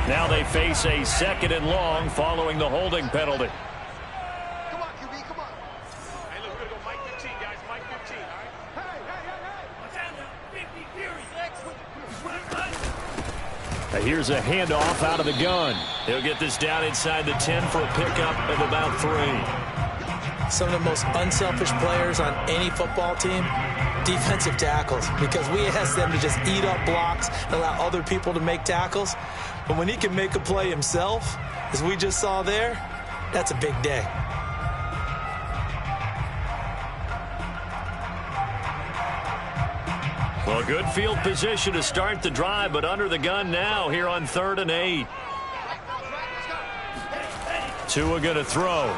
Now they face a 2nd and long following the holding penalty. Come on, QB, come on. Hey, look, we're going to go Mike 15, guys. Mike 15, all right? Hey. Here's a handoff out of the gun. He'll get this down inside the 10 for a pickup of about 3. Some of the most unselfish players on any football team, defensive tackles, because we ask them to just eat up blocks and allow other people to make tackles. But when he can make a play himself, as we just saw there, that's a big day. Well, good field position to start the drive, but under the gun now here on 3rd and 8. Tua going to throw.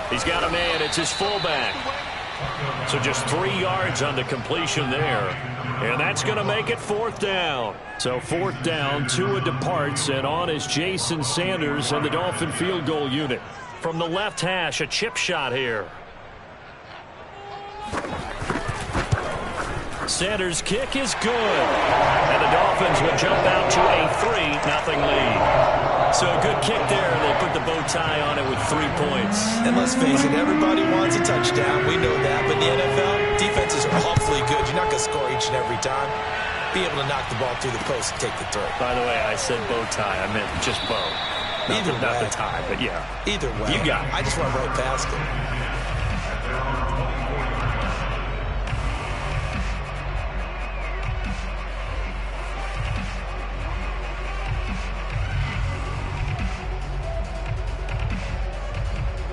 He's got a man. It's his fullback. So just 3 yards on the completion there. And that's going to make it 4th down. So 4th down, Tua departs, and on is Jason Sanders and the Dolphin field goal unit. From the left hash, a chip shot here. Sanders' kick is good. And the Dolphins will jump out to a 3-0 lead. So a good kick there, and they put the bow tie on it with 3 points. And let's face it, everybody wants a touchdown. We know that. But in the NFL, defenses are awfully good. You're not going to score each and every time. Be able to knock the ball through the post and take the throw. By the way, I said bow tie. I meant just bow. Not the tie, but yeah. Either way. You got it. I just went right past it.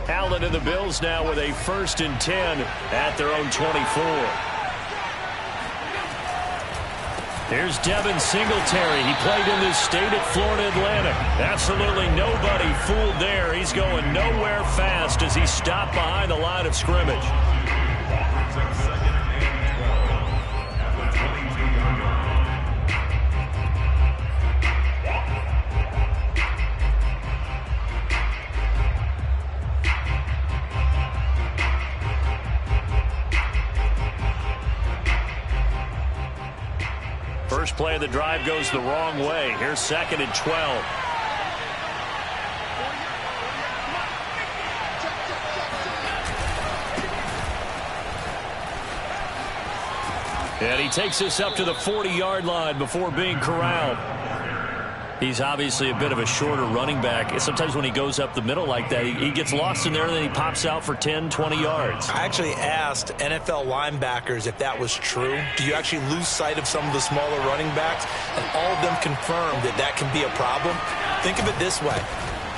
Allen and the Bills now with a 1st and 10 at their own 24. Here's Devin Singletary. He played in this state at Florida Atlantic. Absolutely nobody fooled there. He's going nowhere fast as he stopped behind the line of scrimmage. First play of the drive goes the wrong way. Here's 2nd and 12. And he takes this up to the 40-yard line before being corralled. He's obviously a bit of a shorter running back. Sometimes when he goes up the middle like that, he gets lost in there, and then he pops out for 10, 20 yards. I actually asked NFL linebackers if that was true. Do you actually lose sight of some of the smaller running backs? And all of them confirmed that that can be a problem. Think of it this way.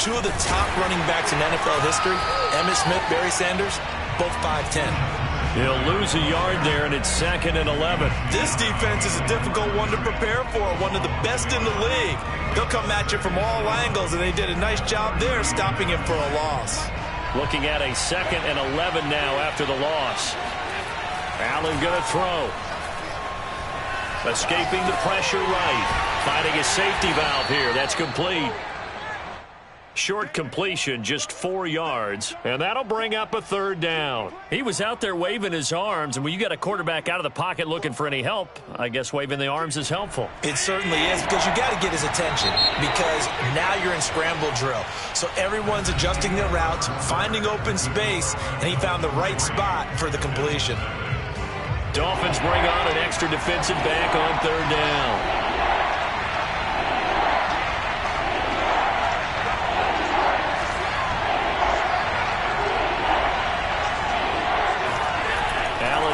2 of the top running backs in NFL history, Emmitt Smith, Barry Sanders, both 5'10". He'll lose a yard there, and it's 2nd and 11. This defense is a difficult one to prepare for, one of the best in the league. They'll come at you from all angles, and they did a nice job there stopping him for a loss. Looking at a 2nd and 11 now after the loss. Allen going to throw. Escaping the pressure right. Finding a safety valve here. That's complete. Short completion, just 4 yards, and that'll bring up a 3rd down. He was out there waving his arms, and when you got a quarterback out of the pocket looking for any help, I guess waving the arms is helpful. It certainly is, because you got to get his attention, because now you're in scramble drill. So everyone's adjusting their routes, finding open space, and he found the right spot for the completion. Dolphins bring on an extra defensive back on 3rd down.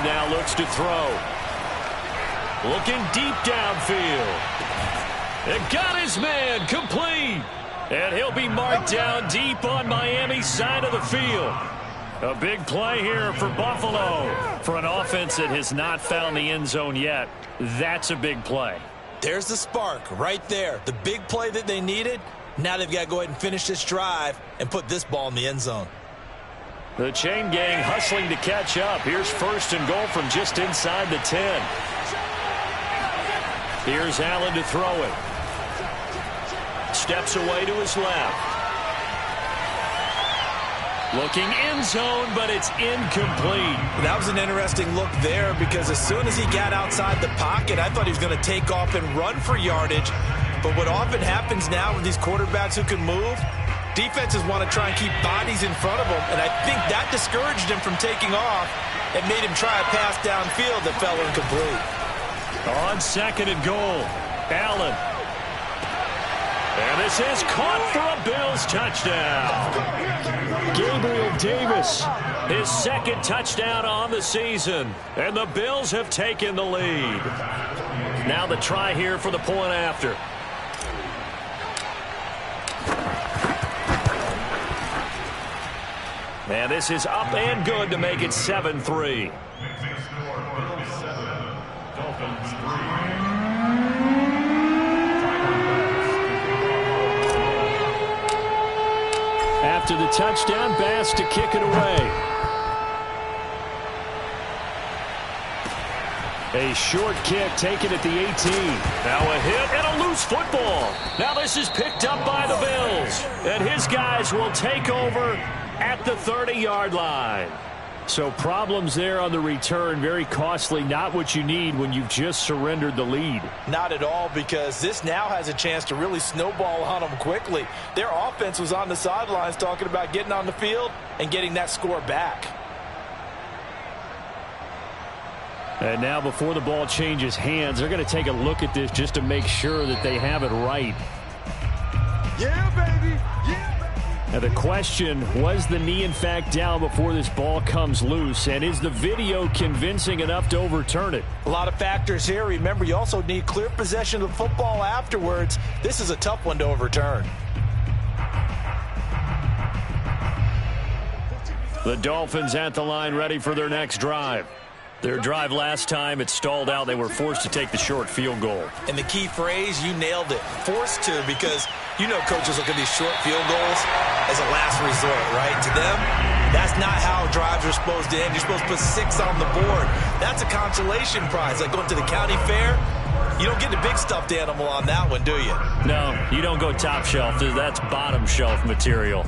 Now looks to throw. Looking deep downfield. It got his man complete. And he'll be marked down deep on Miami's side of the field. A big play here for Buffalo. For an offense that has not found the end zone yet, that's a big play. There's the spark right there. The big play that they needed. Now they've got to go ahead and finish this drive and put this ball in the end zone. The chain gang hustling to catch up. Here's 1st and goal from just inside the 10. Here's Allen to throw it. Steps away to his left. Looking end zone, but it's incomplete. That was an interesting look there, because as soon as he got outside the pocket, I thought he was going to take off and run for yardage. But what often happens now with these quarterbacks who can move, defenses want to try and keep bodies in front of them, and I think that discouraged him from taking off and made him try a pass downfield that fell incomplete. On 2nd and goal, Allen. And this is caught for a Bills touchdown. Gabriel Davis, his 2nd touchdown on the season, and the Bills have taken the lead. Now the try here for the point after. And this is up and good to make it 7-3. After the touchdown, Bass to kick it away. A short kick taken at the 18. Now a hit and a loose football. Now this is picked up by the Bills. And his guys will take over at the 30-yard line. So problems there on the return, very costly, not what you need when you've just surrendered the lead. Not at all, because this now has a chance to really snowball on them quickly. Their offense was on the sidelines talking about getting on the field and getting that score back. And now before the ball changes hands, they're going to take a look at this just to make sure that they have it right. Yeah, baby. Yeah. Now the question, was the knee in fact down before this ball comes loose? And is the video convincing enough to overturn it? A lot of factors here. Remember, you also need clear possession of the football afterwards. This is a tough one to overturn. The Dolphins at the line, ready for their next drive. Their drive last time, it stalled out. They were forced to take the short field goal. And the key phrase, you nailed it. Forced to, because you know coaches look at these short field goals as a last resort, right? To them, that's not how drives are supposed to end. You're supposed to put 6 on the board. That's a consolation prize. Like going to the county fair, you don't get the big stuffed animal on that one, do you? No, you don't go top shelf. That's bottom shelf material.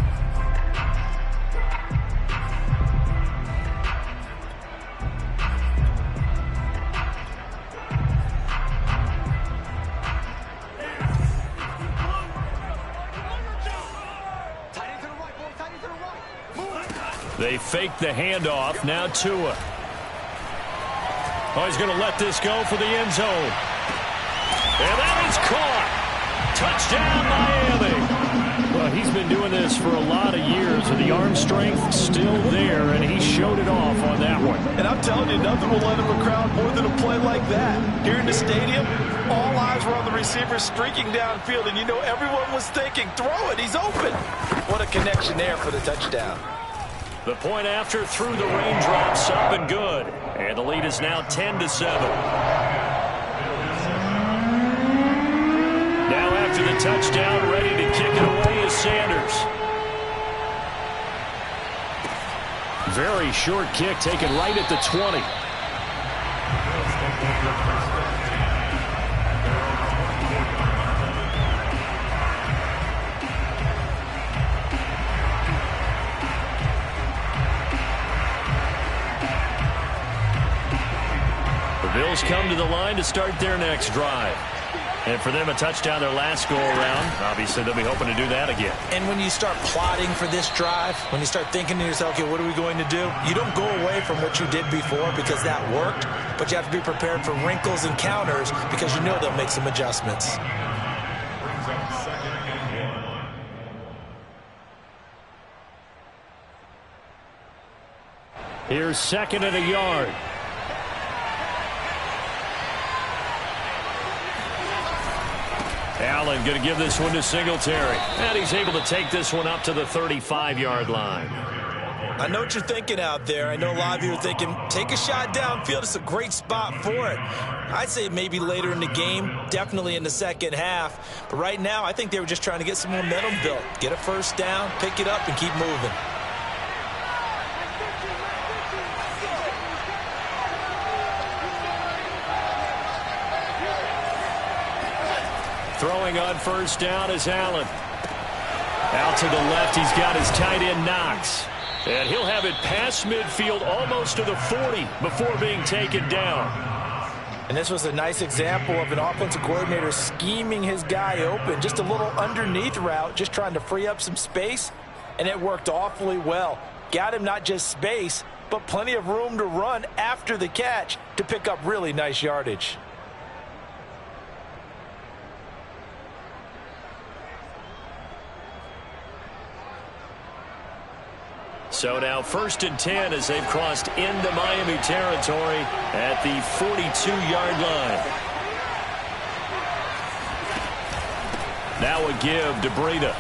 They fake the handoff. Now Tua. Oh, he's going to let this go for the end zone. And that is caught. Touchdown, Miami. Well, he's been doing this for a lot of years, and the arm strength still there, and he showed it off on that one. And I'm telling you, nothing will let him a crowd more than a play like that. Here in the stadium, all eyes were on the receiver streaking downfield, and you know everyone was thinking, throw it, he's open. What a connection there for the touchdown. The point after through the raindrops, up and good. And the lead is now 10-7. Now after the touchdown, ready to kick it away is Sanders. Very short kick taken right at the 20. Bills come to the line to start their next drive. And for them, a touchdown their last go-around. Obviously, they'll be hoping to do that again. And when you start plotting for this drive, when you start thinking to yourself, okay, what are we going to do? You don't go away from what you did before because that worked, but you have to be prepared for wrinkles and counters because you know they'll make some adjustments. Brings up 2nd and 1. Here's 2nd and a yard. Allen going to give this one to Singletary. And he's able to take this one up to the 35-yard line. I know what you're thinking out there. I know a lot of you are thinking, take a shot downfield. It's a great spot for it. I'd say maybe later in the game, definitely in the second half. But right now, I think they were just trying to get some momentum built. Get a first down, pick it up, and keep moving. Throwing on first down is Allen. Out to the left, he's got his tight end Knox. And he'll have it past midfield almost to the 40 before being taken down. And this was a nice example of an offensive coordinator scheming his guy open. Just a little underneath route, just trying to free up some space. And it worked awfully well. Got him not just space, but plenty of room to run after the catch to pick up really nice yardage. So now 1st and 10 as they've crossed into Miami territory at the 42-yard line. Now a give to Breida.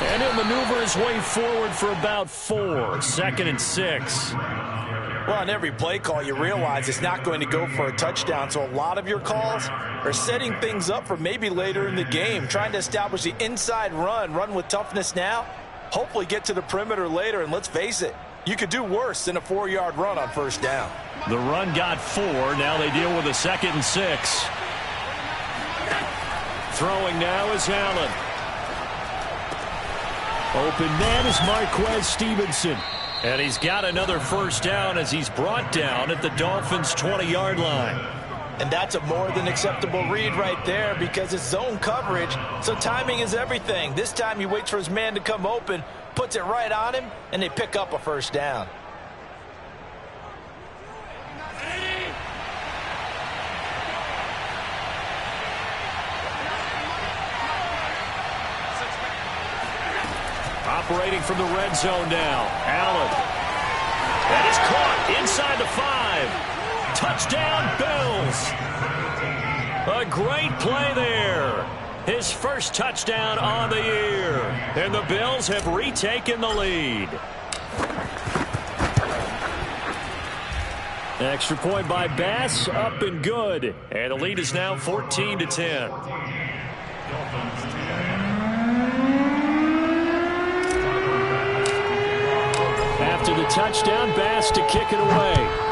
And he'll maneuver his way forward for about 4. 2nd and 6. Well, on every play call, you realize it's not going to go for a touchdown. So a lot of your calls are setting things up for maybe later in the game, trying to establish the inside run with toughness now. Hopefully get to the perimeter later, and let's face it, you could do worse than a 4-yard run on first down. The run got 4. Now they deal with a 2nd and 6. Throwing now is Allen. Open man is Marquez Stevenson. And he's got another first down as he's brought down at the Dolphins' 20-yard line. And that's a more than acceptable read right there because it's zone coverage, so timing is everything. This time he waits for his man to come open, puts it right on him, and they pick up a first down. Operating from the red zone now, Allen. That is caught inside the 5. Touchdown, Bills. A great play there. His first touchdown on the year. And the Bills have retaken the lead. Extra point by Bass, up and good. And the lead is now 14-10. After the touchdown, Bass to kick it away.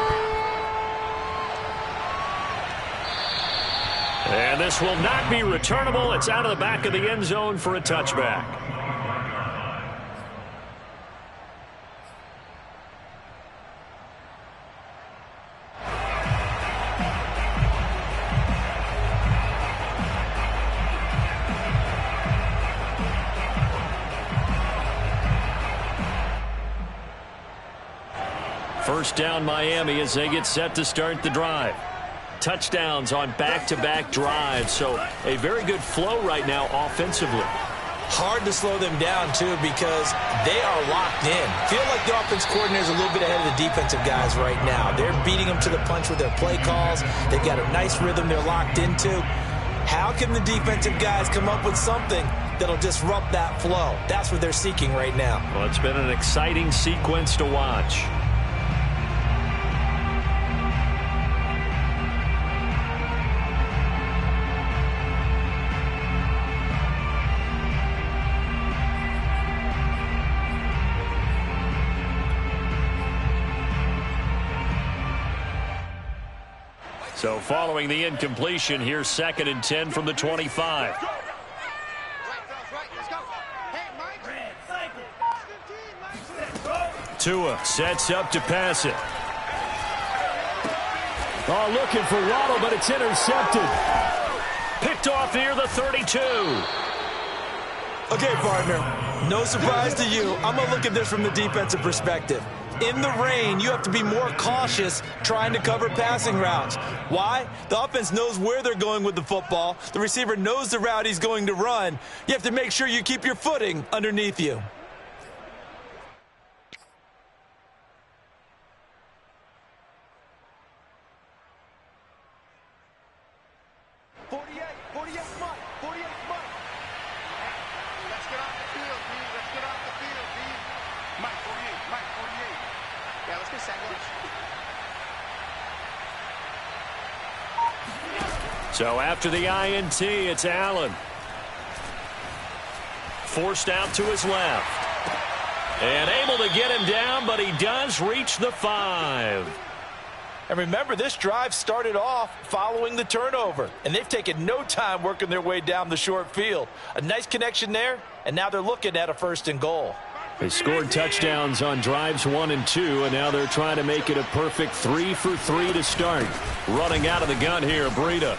And this will not be returnable. It's out of the back of the end zone for a touchback. First down Miami as they get set to start the drive. Touchdowns on back-to-back drives, so a very good flow right now offensively. Hard to slow them down, too, because they are locked in. Feel like the offense coordinator is a little bit ahead of the defensive guys right now. They're beating them to the punch with their play calls. They've got a nice rhythm they're locked into. How can the defensive guys come up with something that'll disrupt that flow? That's what they're seeking right now. Well, it's been an exciting sequence to watch. So following the incompletion, here's 2nd and 10 from the 25. Tua sets up to pass it. Oh, looking for Waddle, but it's intercepted. Picked off near the 32. Okay, partner, no surprise to you. I'm going to look at this from the defensive perspective. In the rain, you have to be more cautious trying to cover passing routes. Why? The offense knows where they're going with the football. The receiver knows the route he's going to run. You have to make sure you keep your footing underneath you. So after the INT, it's Allen. Forced out to his left. And able to get him down, but he does reach the 5. And remember, this drive started off following the turnover, and they've taken no time working their way down the short field. A nice connection there, and now they're looking at a 1st and goal. They scored touchdowns on drives 1 and 2, and now they're trying to make it a perfect 3 for 3 to start. Running out of the gun here, Breida.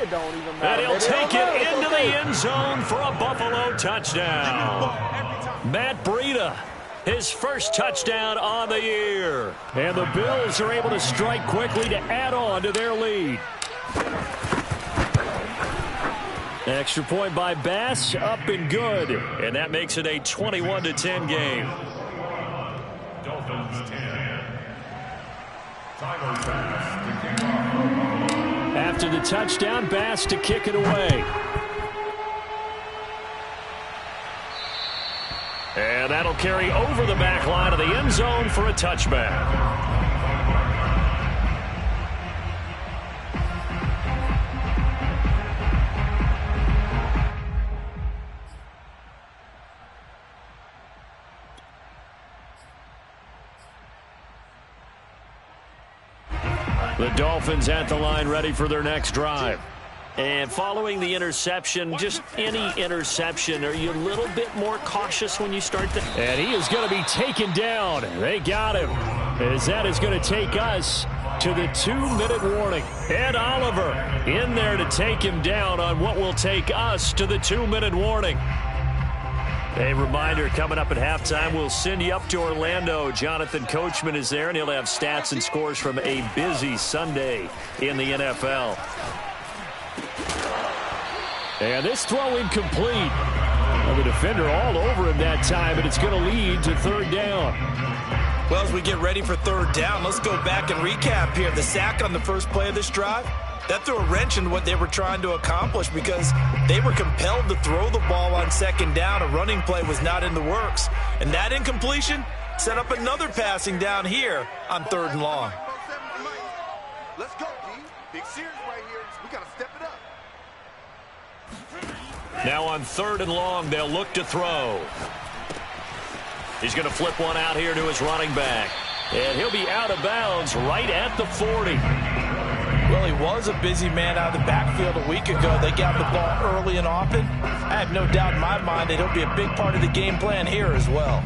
And he'll take it into the end zone for a Buffalo touchdown. Matt Breida, his first touchdown on the year. And the Bills are able to strike quickly to add on to their lead. Extra point by Bass, up and good. And that makes it a 21-10 game. Dolphins 10. Tyler Bass to kick off. After the touchdown, Bass to kick it away. And that'll carry over the back line of the end zone for a touchback. The Dolphins at the line ready for their next drive. And following the interception, just any interception, are you a little bit more cautious when you start to... And he is going to be taken down. They got him. As that is going to take us to the 2-minute warning. Ed Oliver in there to take him down on what will take us to the 2-minute warning. A reminder, coming up at halftime, we'll send you up to Orlando. Jonathan Coachman is there, and he'll have stats and scores from a busy Sunday in the NFL. And this throw incomplete. Well, the defender all over him that time, but it's going to lead to 3rd down. Well, as we get ready for 3rd down, let's go back and recap here. The sack on the first play of this drive, that threw a wrench in what they were trying to accomplish because they were compelled to throw the ball on 2nd down. A running play was not in the works. And that incompletion set up another passing down here on 3rd and long. Let's go, D. Big series right here. We got to step it up. Now on 3rd and long, they'll look to throw. He's going to flip one out here to his running back. And he'll be out of bounds right at the 40. Well, he was a busy man out of the backfield a week ago. They got the ball early and often. I have no doubt in my mind that he'll be a big part of the game plan here as well.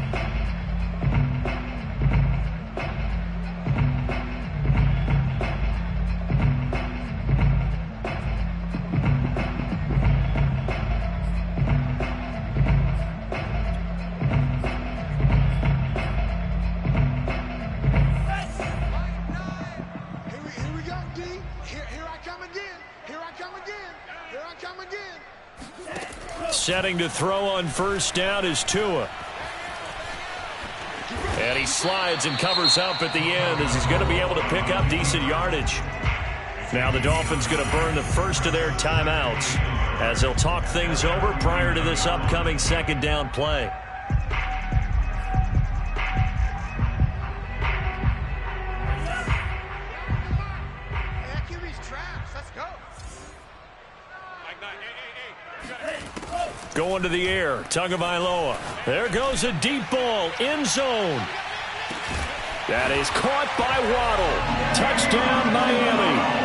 Setting to throw on 1st down is Tua. And he slides and covers up at the end as he's going to be able to pick up decent yardage. Now the Dolphins going to burn the first of their timeouts as they'll talk things over prior to this upcoming second down play. Going to the air, Tagovailoa. There goes a deep ball, end zone. That is caught by Waddle. Touchdown, Miami.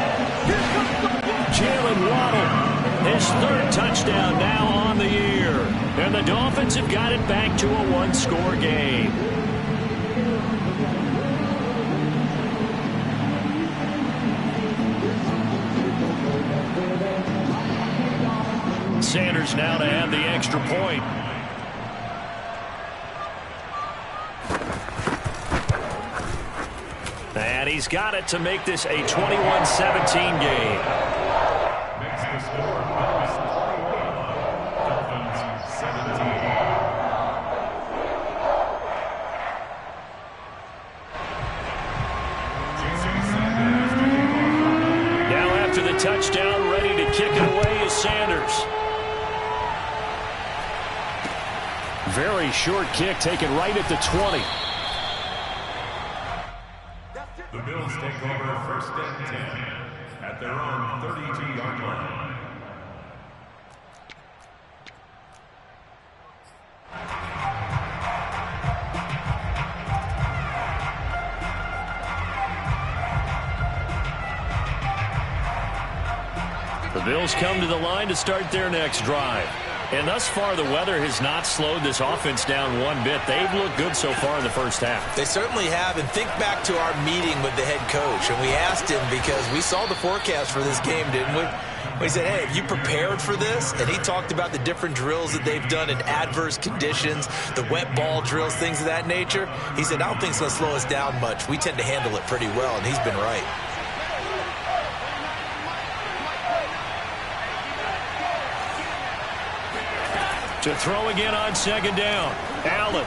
Jalen Waddle, his third touchdown now on the year. And the Dolphins have got it back to a one-score game. Sanders now to add the extra point. And he's got it to make this a 21-17 game. Makes the score Bills 21, Dolphins 17. Now after the touchdown, ready to kick it away is Sanders. Very short kick taken right at the 20. The Bills take over first and 10 at their own 32-yard line. The Bills come to the line to start their next drive. And thus far, the weather has not slowed this offense down one bit. They've looked good so far in the first half. They certainly have. And think back to our meeting with the head coach. And we asked him because we saw the forecast for this game, didn't we? We said, hey, have you prepared for this? And he talked about the different drills that they've done in adverse conditions, the wet ball drills, things of that nature. He said, I don't think it's going to slow us down much. We tend to handle it pretty well, and he's been right. To throw again on second down. Allen.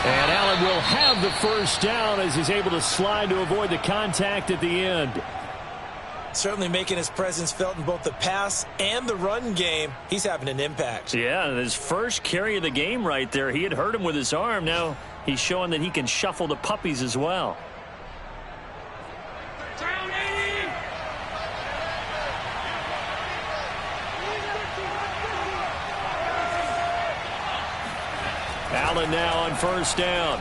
And Allen will have the first down as he's able to slide to avoid the contact at the end. Certainly making his presence felt in both the pass and the run game. He's having an impact. Yeah, his first carry of the game right there. He had hurt him with his arm. Now he's showing that he can shuffle the puppies as well. Allen now on first down.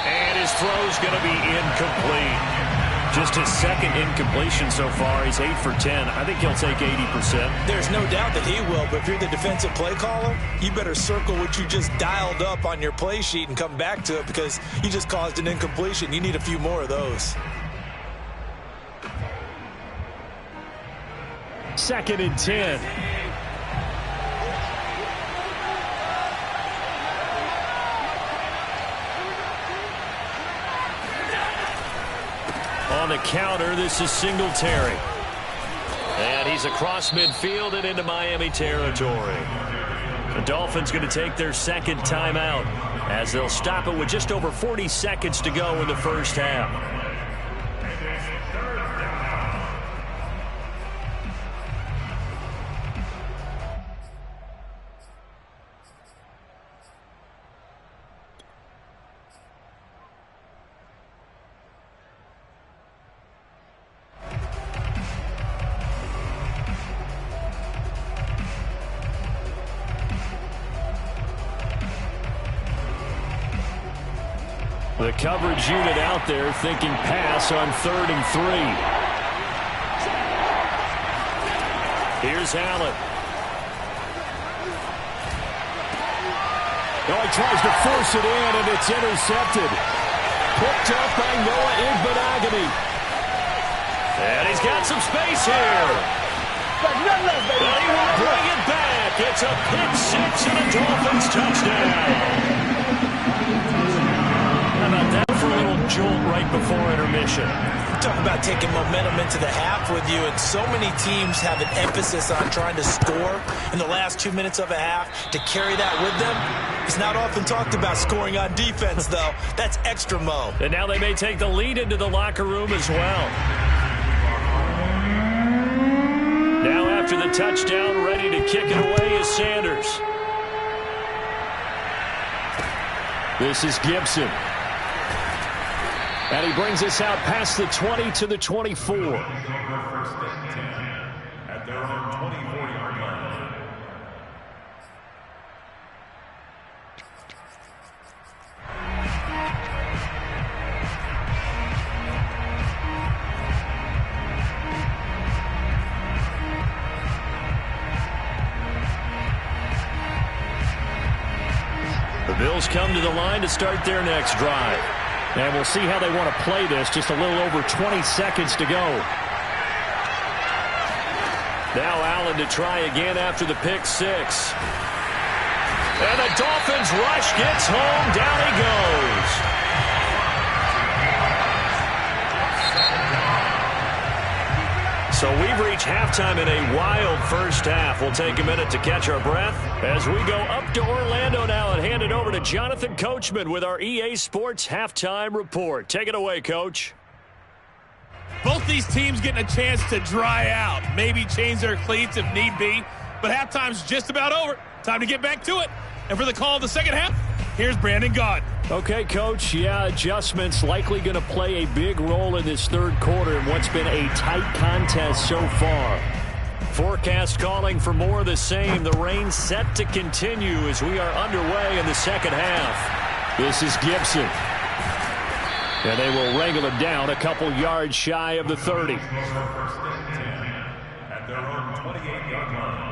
And his throw's going to be incomplete. Just his second incompletion so far. He's 8 for 10. I think he'll take 80%. There's no doubt that he will, but if you're the defensive play caller, you better circle what you just dialed up on your play sheet and come back to it because you just caused an incompletion. You need a few more of those. Second and 10. On the counter, this is Singletary. And he's across midfield and into Miami territory. The Dolphins going to take their second timeout as they'll stop it with just over 40 seconds to go in the first half. The coverage unit out there thinking pass on 3rd and 3. Here's Allen. Oh, he tries to force it in, and it's intercepted. Picked up by Noah Igbinoghene. And he's got some space here. And he will bring it back. It's a pick six and a Dolphins touchdown. How about that for a little jolt right before intermission. Talk about taking momentum into the half with you, and so many teams have an emphasis on trying to score in the last 2 minutes of a half to carry that with them. It's not often talked about scoring on defense, though. That's extra mo. And now they may take the lead into the locker room as well. Now after the touchdown, ready to kick it away is Sanders. This is Gibson. And he brings us out past the 20 to the 24. First and 10 at their own 24-yard line. The Bills come to the line to start their next drive. And we'll see how they want to play this. Just a little over 20 seconds to go. Now Allen to try again after the pick six. And the Dolphins rush gets home. Down he goes. So we've reached halftime in a wild first half. We'll take a minute to catch our breath as we go up to Orlando now and hand it over to Jonathan Coachman with our EA Sports Halftime Report. Take it away, Coach. Both these teams getting a chance to dry out, maybe change their cleats if need be, but halftime's just about over. Time to get back to it. And for the call of the second half, here's Brandon Gaudin. Okay, Coach. Yeah, adjustments likely going to play a big role in this third quarter in what's been a tight contest so far. Forecast calling for more of the same. The rain set to continue as we are underway in the second half. This is Gibson. And they will wrangle him down a couple yards shy of the 30. First and 10 at their own 28-yard line.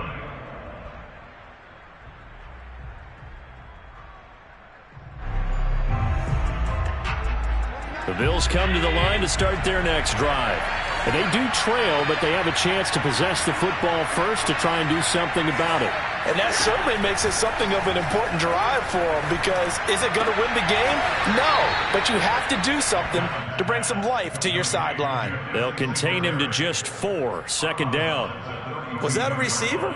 The Bills come to the line to start their next drive. And they do trail, but they have a chance to possess the football first to try and do something about it. And that certainly makes it something of an important drive for them, because is it going to win the game? No, but you have to do something to bring some life to your sideline. They'll contain him to just 4. Second down. Was that a receiver?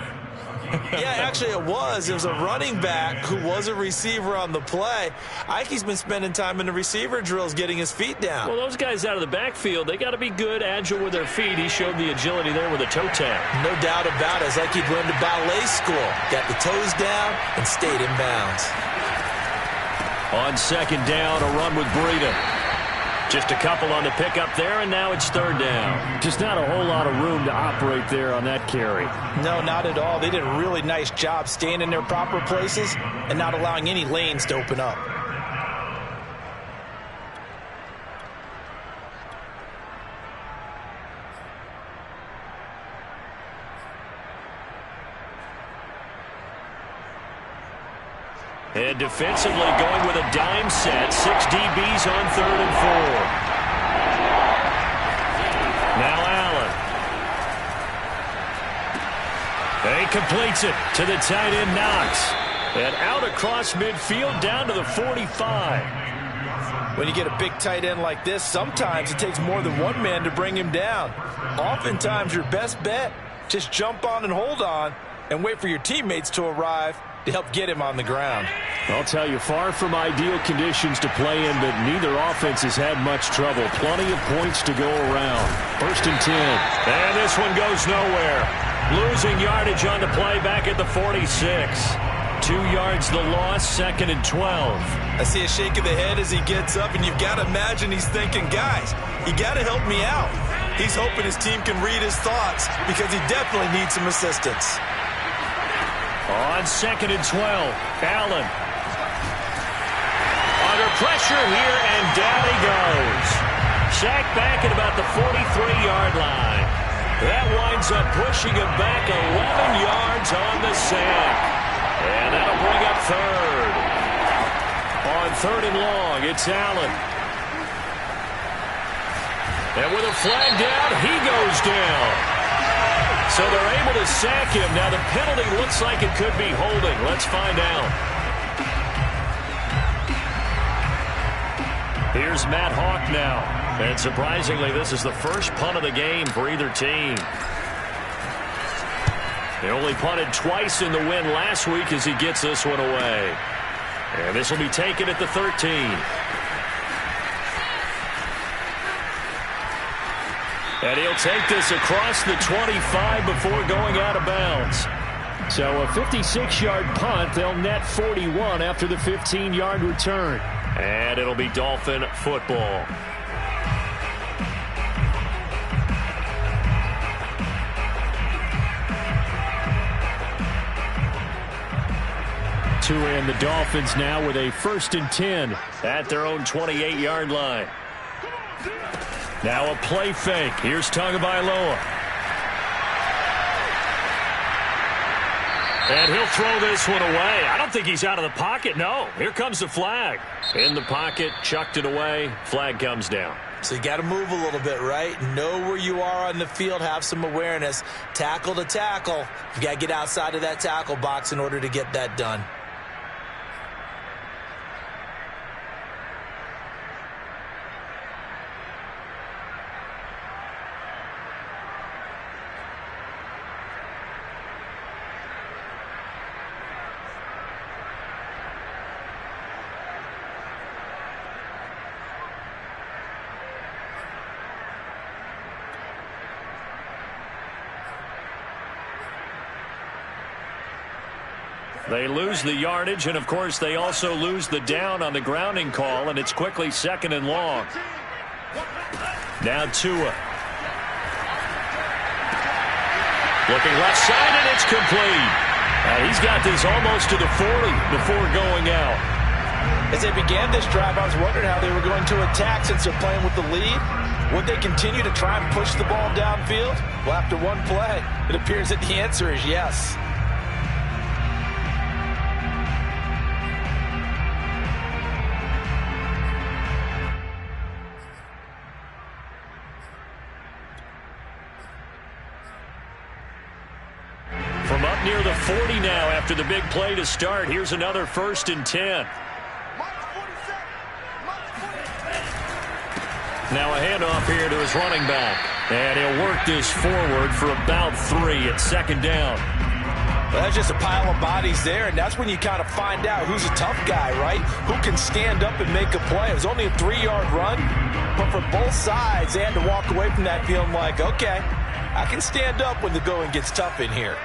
Yeah, actually it was. It was a running back who was a receiver on the play. Ikey's been spending time in the receiver drills getting his feet down. Well, those guys out of the backfield, they got to be good, agile with their feet. He showed the agility there with a toe tap. No doubt about it. It's like he'd learned to ballet school. Got the toes down and stayed in bounds. On second down, a run with Breida. Just a couple on the pickup there, and now it's third down. Just not a whole lot of room to operate there on that carry. No, not at all. They did a really nice job staying in their proper places and not allowing any lanes to open up. And defensively going with a dime set. 6 DBs on 3rd and 4. Now Allen. He completes it to the tight end Knox. And out across midfield down to the 45. When you get a big tight end like this, sometimes it takes more than one man to bring him down. Oftentimes your best bet, just jump on and hold on and wait for your teammates to arrive to help get him on the ground. I'll tell you, far from ideal conditions to play in, but neither offense has had much trouble. Plenty of points to go around. 1st and 10. And this one goes nowhere. Losing yardage on the play back at the 46. 2 yards the loss, 2nd and 12. I see a shake of the head as he gets up, and you've got to imagine he's thinking, guys, you got to help me out. He's hoping his team can read his thoughts because he definitely needs some assistance. On 2nd and 12, Allen. Under pressure here, and down he goes. Sacked back at about the 43-yard line. That winds up pushing him back 11 yards on the sack. And that'll bring up 3rd. On 3rd and long, it's Allen. And with a flag down, he goes down. So they're able to sack him. Now the penalty looks like it could be holding. Let's find out. Here's Matt Hawk now. And surprisingly, this is the first punt of the game for either team. They only punted twice in the win last week as he gets this one away. And this will be taken at the 13. And he'll take this across the 25 before going out of bounds. So a 56-yard punt. They'll net 41 after the 15-yard return. And it'll be Dolphin football. And the Dolphins now with a 1st and 10 at their own 28-yard line. Now a play fake. Here's Tagovailoa. And he'll throw this one away. I don't think he's out of the pocket. No. Here comes the flag. In the pocket, chucked it away. Flag comes down. So you got to move a little bit, right? Know where you are on the field. Have some awareness. Tackle to tackle. You got to get outside of that tackle box in order to get that done. They lose the yardage, and of course they also lose the down on the grounding call, and it's quickly 2nd and long. Now Tua. Looking left side, and it's complete. He's got this almost to the 40 before going out. As they began this drive, I was wondering how they were going to attack since they're playing with the lead. Would they continue to try and push the ball downfield? Well, after one play, it appears that the answer is yes. From up near the 40 now after the big play to start. Here's another 1st and 10. Now a handoff here to his running back. And he'll work this forward for about 3 at 2nd down. Well, that's just a pile of bodies there, and that's when you kind of find out who's a tough guy, right? Who can stand up and make a play. It was only a 3-yard run, but for both sides, they had to walk away from that feeling like, okay, I can stand up when the going gets tough in here.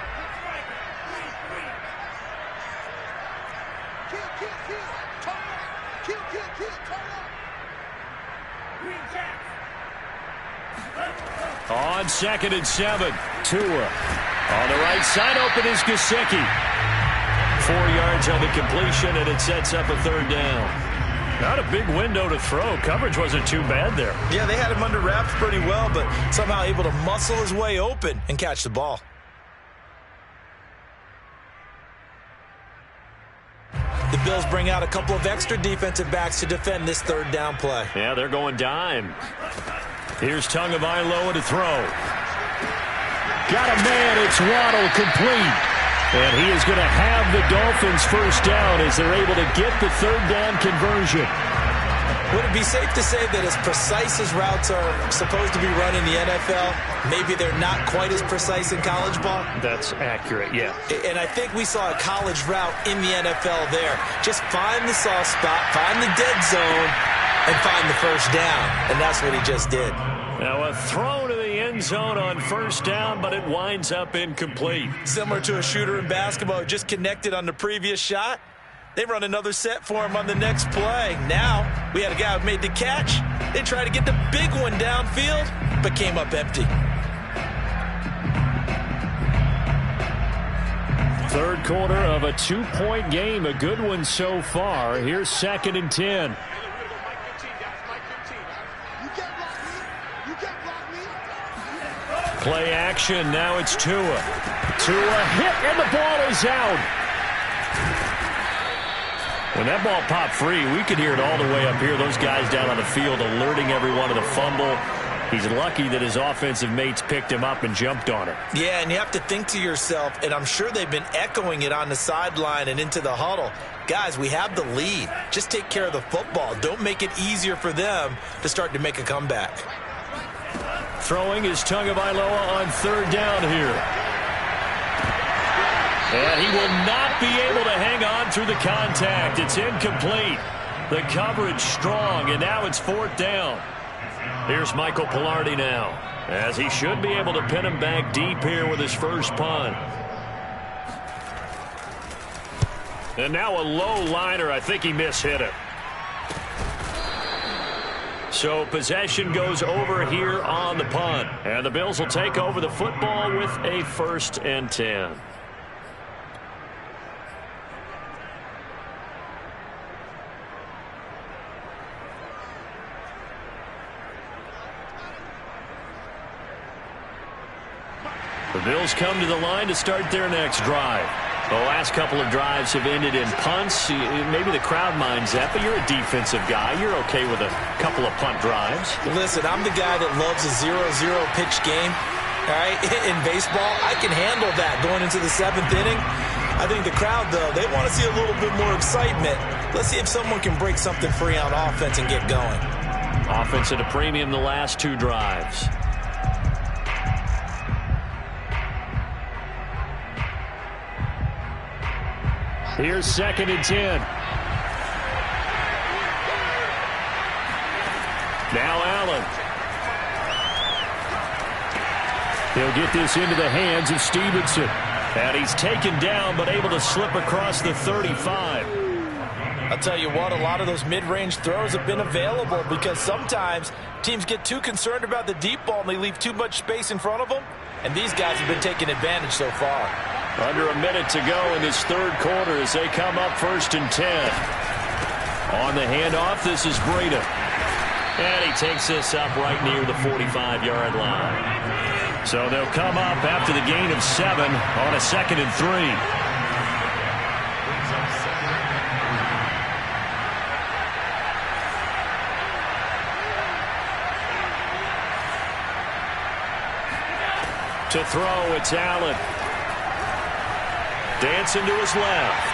On 2nd and 7, Tua. On the right side, open is Gesicki. 4 yards on the completion, and it sets up a 3rd down. Not a big window to throw. Coverage wasn't too bad there. Yeah, they had him under wraps pretty well, but somehow able to muscle his way open and catch the ball. The Bills bring out a couple of extra defensive backs to defend this 3rd down play. Yeah, they're going dime. Here's Tagovailoa to throw. Got a man. It's Waddle, complete. And he is going to have the Dolphins 1st down as they're able to get the 3rd down conversion. Would it be safe to say that as precise as routes are supposed to be run in the NFL, maybe they're not quite as precise in college ball? That's accurate, yeah. And I think we saw a college route in the NFL there. Just find the soft spot, find the dead zone, and find the 1st down. And that's what he just did. Now a throw to the end zone on 1st down, but it winds up incomplete. Similar to a shooter in basketball who just connected on the previous shot. They run another set for him on the next play. Now, we had a guy who made the catch. They tried to get the big one downfield, but came up empty. 3rd quarter of a 2-point game. A good one so far. Here's 2nd and 10. Play action. Now it's Tua. Tua hit, and the ball is out. When that ball popped free, we could hear it all the way up here. Those guys down on the field alerting everyone of the fumble. He's lucky that his offensive mates picked him up and jumped on it. Yeah, and you have to think to yourself, and I'm sure they've been echoing it on the sideline and into the huddle. Guys, we have the lead. Just take care of the football. Don't make it easier for them to start to make a comeback. Throwing is Tagovailoa on third down here. And he will not be able to hang on through the contact. It's incomplete. The coverage strong, and now it's fourth down. Here's Michael Pilardi now, as he should be able to pin him back deep here with his first punt. And now a low liner. I think he mishit it. So possession goes over here on the punt. And the Bills will take over the football with a 1st and 10. The Bills come to the line to start their next drive. The last couple of drives have ended in punts. Maybe the crowd minds that, but you're a defensive guy. You're okay with a couple of punt drives. Listen, I'm the guy that loves a 0-0 pitch game. All right, in baseball, I can handle that going into the 7th inning. I think the crowd, though, they want to see a little bit more excitement. Let's see if someone can break something free on offense and get going. Offense at a premium the last 2 drives. Here's 2nd and 10. Now Allen. He'll get this into the hands of Stevenson. And he's taken down, but able to slip across the 35. I'll tell you what, a lot of those mid-range throws have been available because sometimes teams get too concerned about the deep ball and they leave too much space in front of them. And these guys have been taking advantage so far. Under a minute to go in this 3rd quarter as they come up 1st and 10. On the handoff, this is Breida. And he takes this up right near the 45-yard line. So they'll come up after the gain of 7 on a 2nd and 3. To throw, it's Allen. Dancing to his left.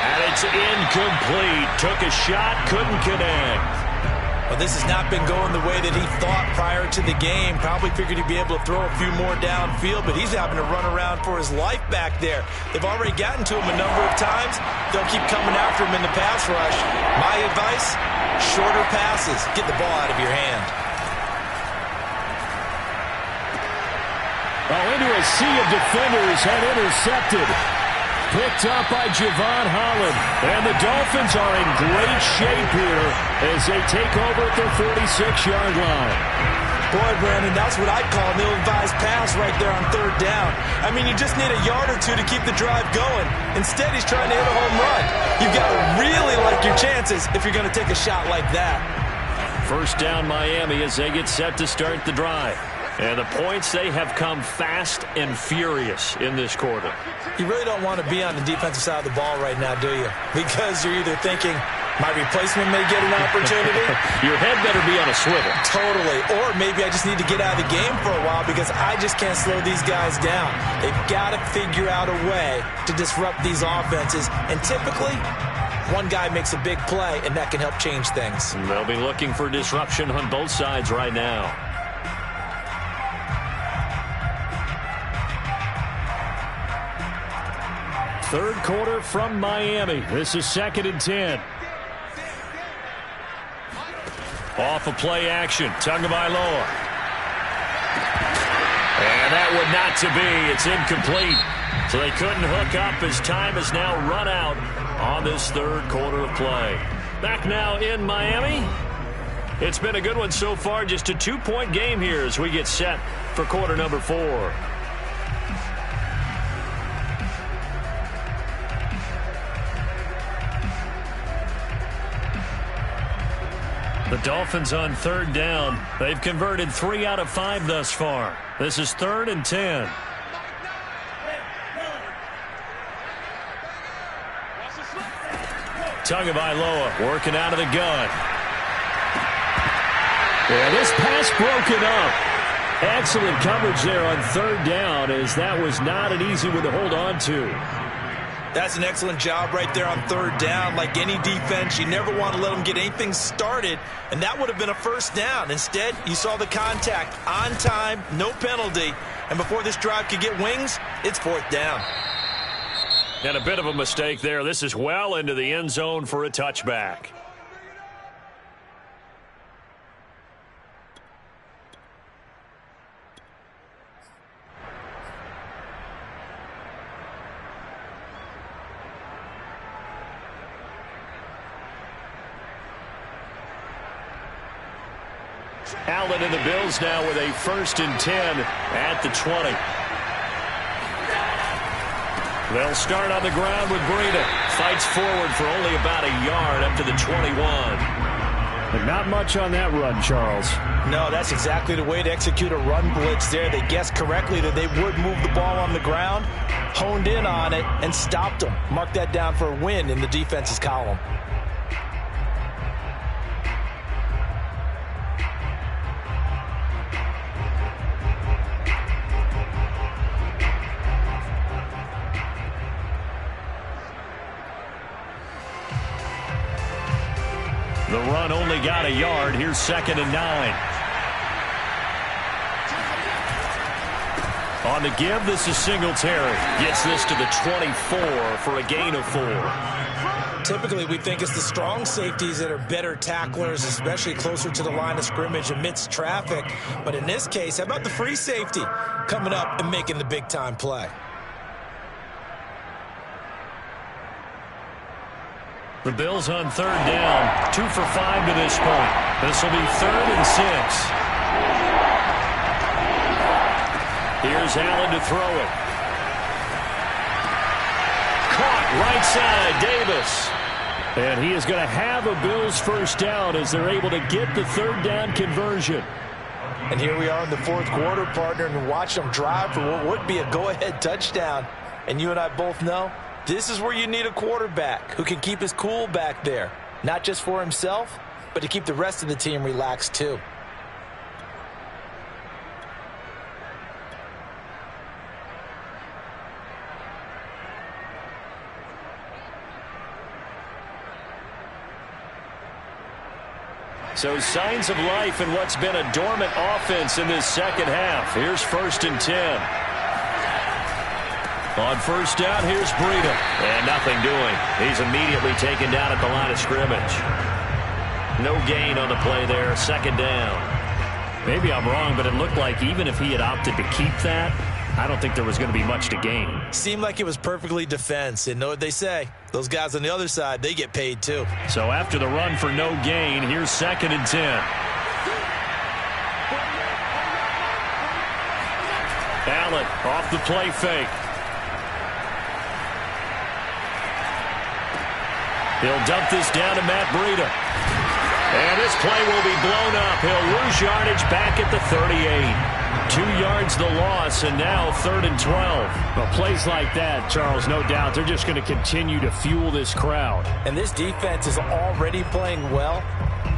And it's incomplete. Took a shot, couldn't connect. Well, this has not been going the way that he thought prior to the game. Probably figured he'd be able to throw a few more downfield, but he's having to run around for his life back there. They've already gotten to him a number of times. They'll keep coming after him in the pass rush. My advice, shorter passes. Get the ball out of your hand. Oh, into a sea of defenders and intercepted. Picked up by Javon Holland. And the Dolphins are in great shape here as they take over at their 46-yard line. Boy, Brandon, that's what I'd call an ill-advised pass right there on 3rd down. I mean, you just need a yard or 2 to keep the drive going. Instead, he's trying to hit a home run. You've got to really like your chances if you're going to take a shot like that. 1st down Miami as they get set to start the drive. And the points, they have come fast and furious in this quarter. You really don't want to be on the defensive side of the ball right now, do you? Because you're either thinking, my replacement may get an opportunity. Your head better be on a swivel. Totally. Or maybe I just need to get out of the game for a while because I just can't slow these guys down. They've got to figure out a way to disrupt these offenses. And typically, one guy makes a big play, and that can help change things. And they'll be looking for disruption on both sides right now. Third quarter from Miami. This is 2nd and 10. Off of play action. Tagovailoa. And that would not to be. It's incomplete. So they couldn't hook up as time has now run out on this 3rd quarter of play. Back now in Miami. It's been a good one so far. Just a 2-point game here as we get set for quarter number 4. The Dolphins on 3rd down. They've converted 3 out of 5 thus far. This is 3rd and 10. Tagovailoa working out of the gun. And this pass broken up. Excellent coverage there on third down, as that was not an easy one to hold on to. That's an excellent job right there on third down. Like any defense, you never want to let them get anything started, and that would have been a first down. Instead, you saw the contact on time, no penalty, and before this drive could get wings, it's fourth down. And a bit of a mistake there. This is well into the end zone for a touchback. Allen and the Bills now with a 1st and 10 at the 20. They'll start on the ground with Breida. Fights forward for only about a yard up to the 21. But not much on that run, Charles. No, that's exactly the way to execute a run blitz there. They guessed correctly that they would move the ball on the ground, honed in on it, and stopped them. Mark that down for a win in the defense's column. The run only got a yard. Here's 2nd and 9. On the give, this is Singletary. Gets this to the 24 for a gain of 4. Typically, we think it's the strong safeties that are better tacklers, especially closer to the line of scrimmage amidst traffic. But in this case, how about the free safety coming up and making the big-time play? The Bills on third down, 2 for 5 to this point. This will be 3rd and 6. Here's Allen to throw it. Caught right side, Davis. And he is going to have a Bills first down as they're able to get the third down conversion. And here we are in the fourth quarter, partner, and watch them drive for what would be a go-ahead touchdown. And you and I both know this is where you need a quarterback who can keep his cool back there, not just for himself, but to keep the rest of the team relaxed too. So signs of life in what's been a dormant offense in this second half. Here's 1st and 10. On first down, here's Breida. And nothing doing. He's immediately taken down at the line of scrimmage. No gain on the play there. 2nd down. Maybe I'm wrong, but it looked like even if he had opted to keep that, I don't think there was going to be much to gain. Seemed like it was perfectly defense. And know what they say. Those guys on the other side, they get paid too. So after the run for no gain, here's 2nd and 10. Allen off the play fake. He'll dump this down to Matt Breida. And this play will be blown up. He'll lose yardage back at the 38. 2 yards the loss, and now 3rd and 12. Well, plays like that, Charles, no doubt, they're just going to continue to fuel this crowd. And this defense is already playing well,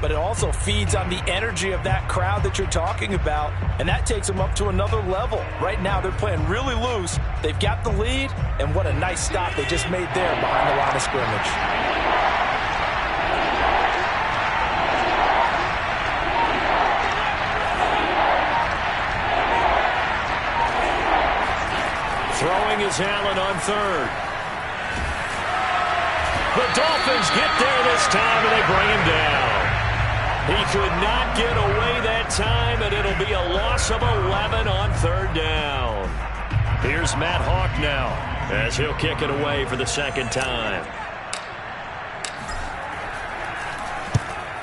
but it also feeds on the energy of that crowd that you're talking about, and that takes them up to another level. Right now, they're playing really loose. They've got the lead, and what a nice stop they just made there behind the line of scrimmage. Throwing is Allen on 3rd. The Dolphins get there this time, and they bring him down. He could not get away that time, and it'll be a loss of 11 on 3rd down. Here's Matt Hawk now, as he'll kick it away for the 2nd time.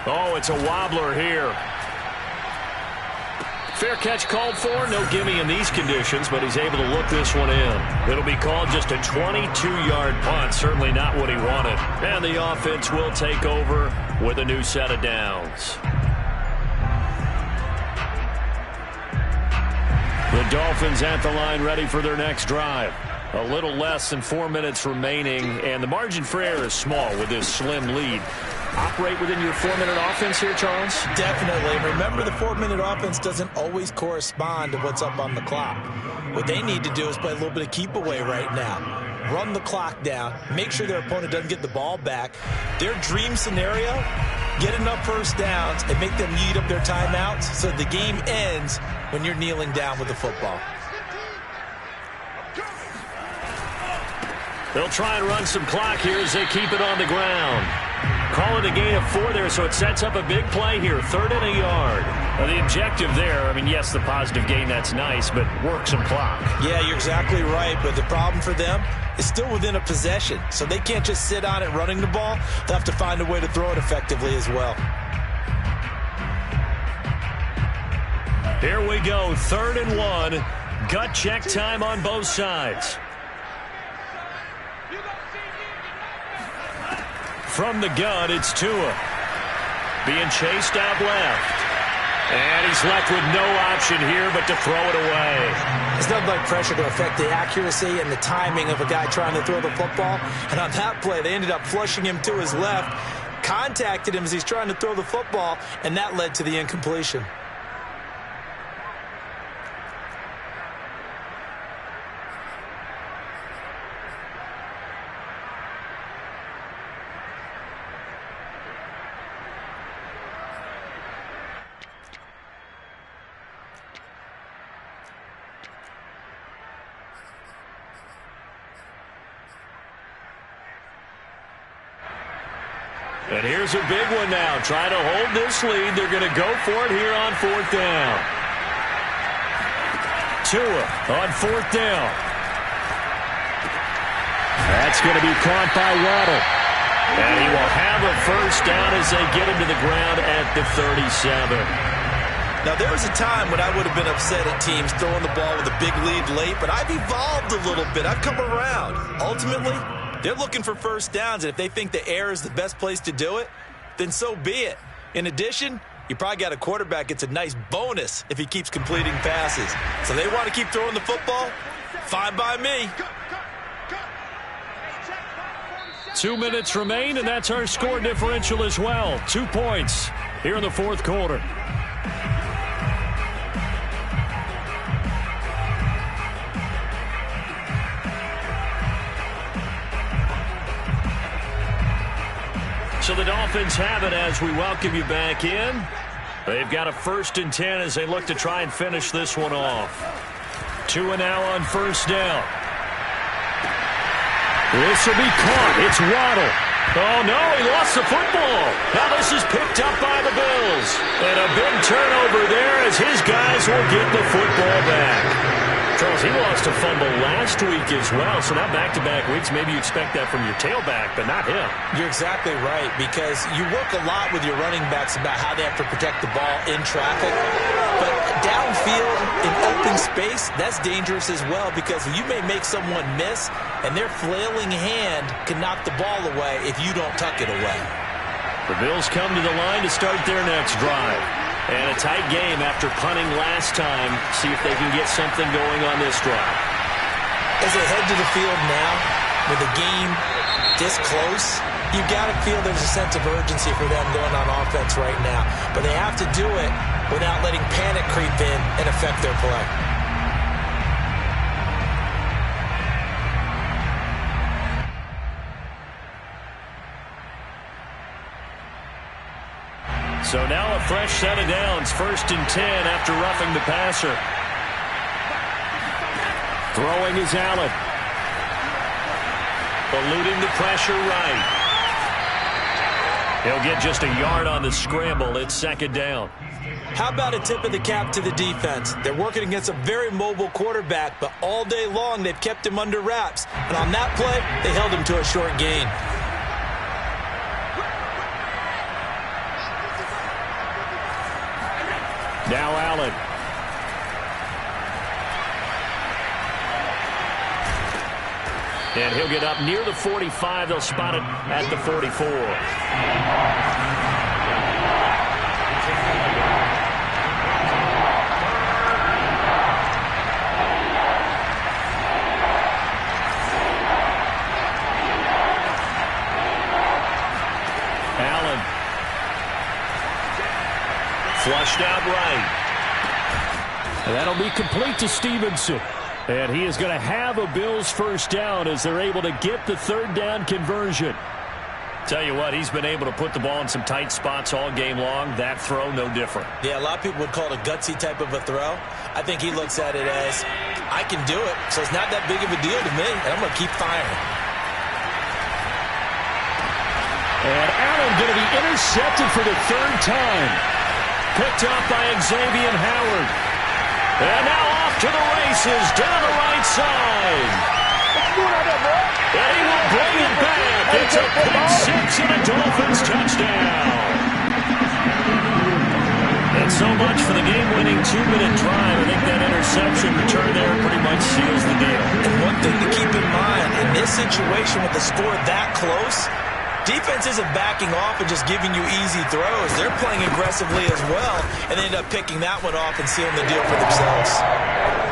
Oh, it's a wobbler here. Fair catch called for. No gimme in these conditions, but he's able to look this one in. It'll be called just a 22-yard punt. Certainly not what he wanted. And the offense will take over with a new set of downs. The Dolphins at the line ready for their next drive. A little less than 4 minutes remaining, and the margin for error is small with this slim lead. operate within your 4-minute offense here, Charles? Definitely. Remember, the 4-minute offense doesn't always correspond to what's up on the clock. What they need to do is play a little bit of keep away right now. Run the clock down, make sure their opponent doesn't get the ball back. Their dream scenario, get enough first downs and make them eat up their timeouts so the game ends when you're kneeling down with the football. They'll try and run some clock here as they keep it on the ground. Call it a gain of 4 there, so it sets up a big play here, 3rd and a yard. Now, the objective there, I mean, yes, the positive gain, that's nice, but work some clock. Yeah, you're exactly right, but the problem for them is still within a possession, so they can't just sit on it running the ball. They'll have to find a way to throw it effectively as well. Here we go, 3rd and 1. Gut check time on both sides. From the gun, it's Tua. Being chased out left. And he's left with no option here but to throw it away. There's nothing like pressure to affect the accuracy and the timing of a guy trying to throw the football. And on that play, they ended up flushing him to his left, contacted him as he's trying to throw the football, and that led to the incompletion. And here's a big one now. Trying to hold this lead. They're going to go for it here on 4th down. Tua on 4th down. That's going to be caught by Waddle. And he will have a first down as they get him to the ground at the 37. Now, there was a time when I would have been upset at teams throwing the ball with a big lead late, but I've evolved a little bit. I've come around. Ultimately, they're looking for first downs, and if they think the air is the best place to do it, then so be it. In addition, you probably got a quarterback gets a nice bonus if he keeps completing passes. So they want to keep throwing the football? Fine by me. 2 minutes remain, and that's our score differential as well. 2 points here in the 4th quarter. So the Dolphins have it as we welcome you back in. They've got a 1st and 10 as they look to try and finish this one off. Tua now on 1st down. This will be caught. It's Waddle. Oh, no, he lost the football. Now this is picked up by the Bills. And a big turnover there as his guys will get the football back. Charles, he lost a fumble last week as well, so now back-to-back weeks, maybe you expect that from your tailback, but not him. You're exactly right, because you work a lot with your running backs about how they have to protect the ball in traffic. But downfield, in open space, that's dangerous as well, because you may make someone miss, and their flailing hand can knock the ball away if you don't tuck it away. The Bills come to the line to start their next drive. And a tight game after punting last time. See if they can get something going on this drive. As they head to the field now, with the game this close, you've got to feel there's a sense of urgency for them going on offense right now. But they have to do it without letting panic creep in and affect their play. So now a fresh set of downs, 1st and 10 after roughing the passer. Throwing is Allen. Eluding the pressure right. He'll get just a yard on the scramble. It's 2nd down. How about a tip of the cap to the defense? They're working against a very mobile quarterback, but all day long they've kept him under wraps. And on that play, they held him to a short gain. Now Allen. And he'll get up near the 45. They'll spot it at the 44. Allen Flushed out right. And that'll be complete to Stevenson. And he is going to have a Bills first down as they're able to get the third down conversion. Tell you what, he's been able to put the ball in some tight spots all game long. That throw, no different. Yeah, a lot of people would call it a gutsy type of a throw. I think he looks at it as, I can do it, so it's not that big of a deal to me, and I'm going to keep firing. And Allen going to be intercepted for the third time. Picked up by Xavier Howard. And now off to the races down the right side. And he will bring it back. It's a pick six and a Dolphins touchdown. And so much for the game-winning 2-minute drive. I think that interception return there pretty much seals the deal. And one thing to keep in mind, in this situation with the score that close, defense isn't backing off and just giving you easy throws. They're playing aggressively as well, and they end up picking that one off and sealing the deal for themselves.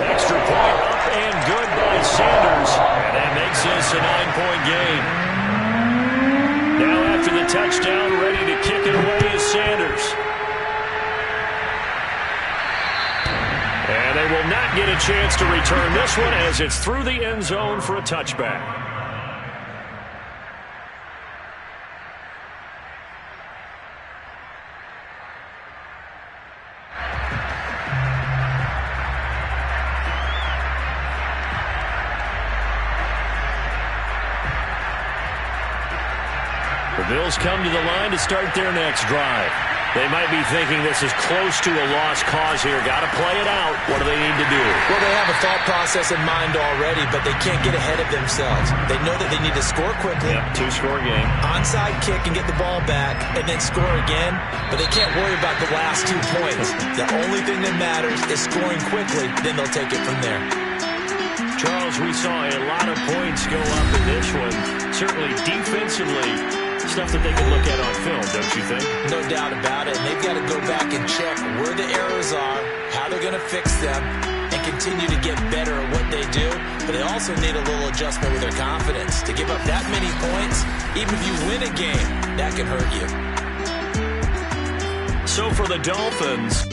Extra point up and good by Sanders. And that makes this a 9-point game. Now after the touchdown, ready to kick it away is Sanders. And they will not get a chance to return this one as it's through the end zone for a touchback. The Bills come to the line to start their next drive. They might be thinking this is close to a lost cause here. Got to play it out. What do they need to do? Well, they have a thought process in mind already, but they can't get ahead of themselves. They know that they need to score quickly. Yep, two-score game. Onside kick and get the ball back and then score again, but they can't worry about the last 2 points. The only thing that matters is scoring quickly, then they'll take it from there. Charles, we saw a lot of points go up in this one. Certainly defensively, stuff that they can look at on film, don't you think? No doubt about it. And they've got to go back and check where the errors are, how they're going to fix them, and continue to get better at what they do. But they also need a little adjustment with their confidence. To give up that many points, even if you win a game, that can hurt you. So for the Dolphins,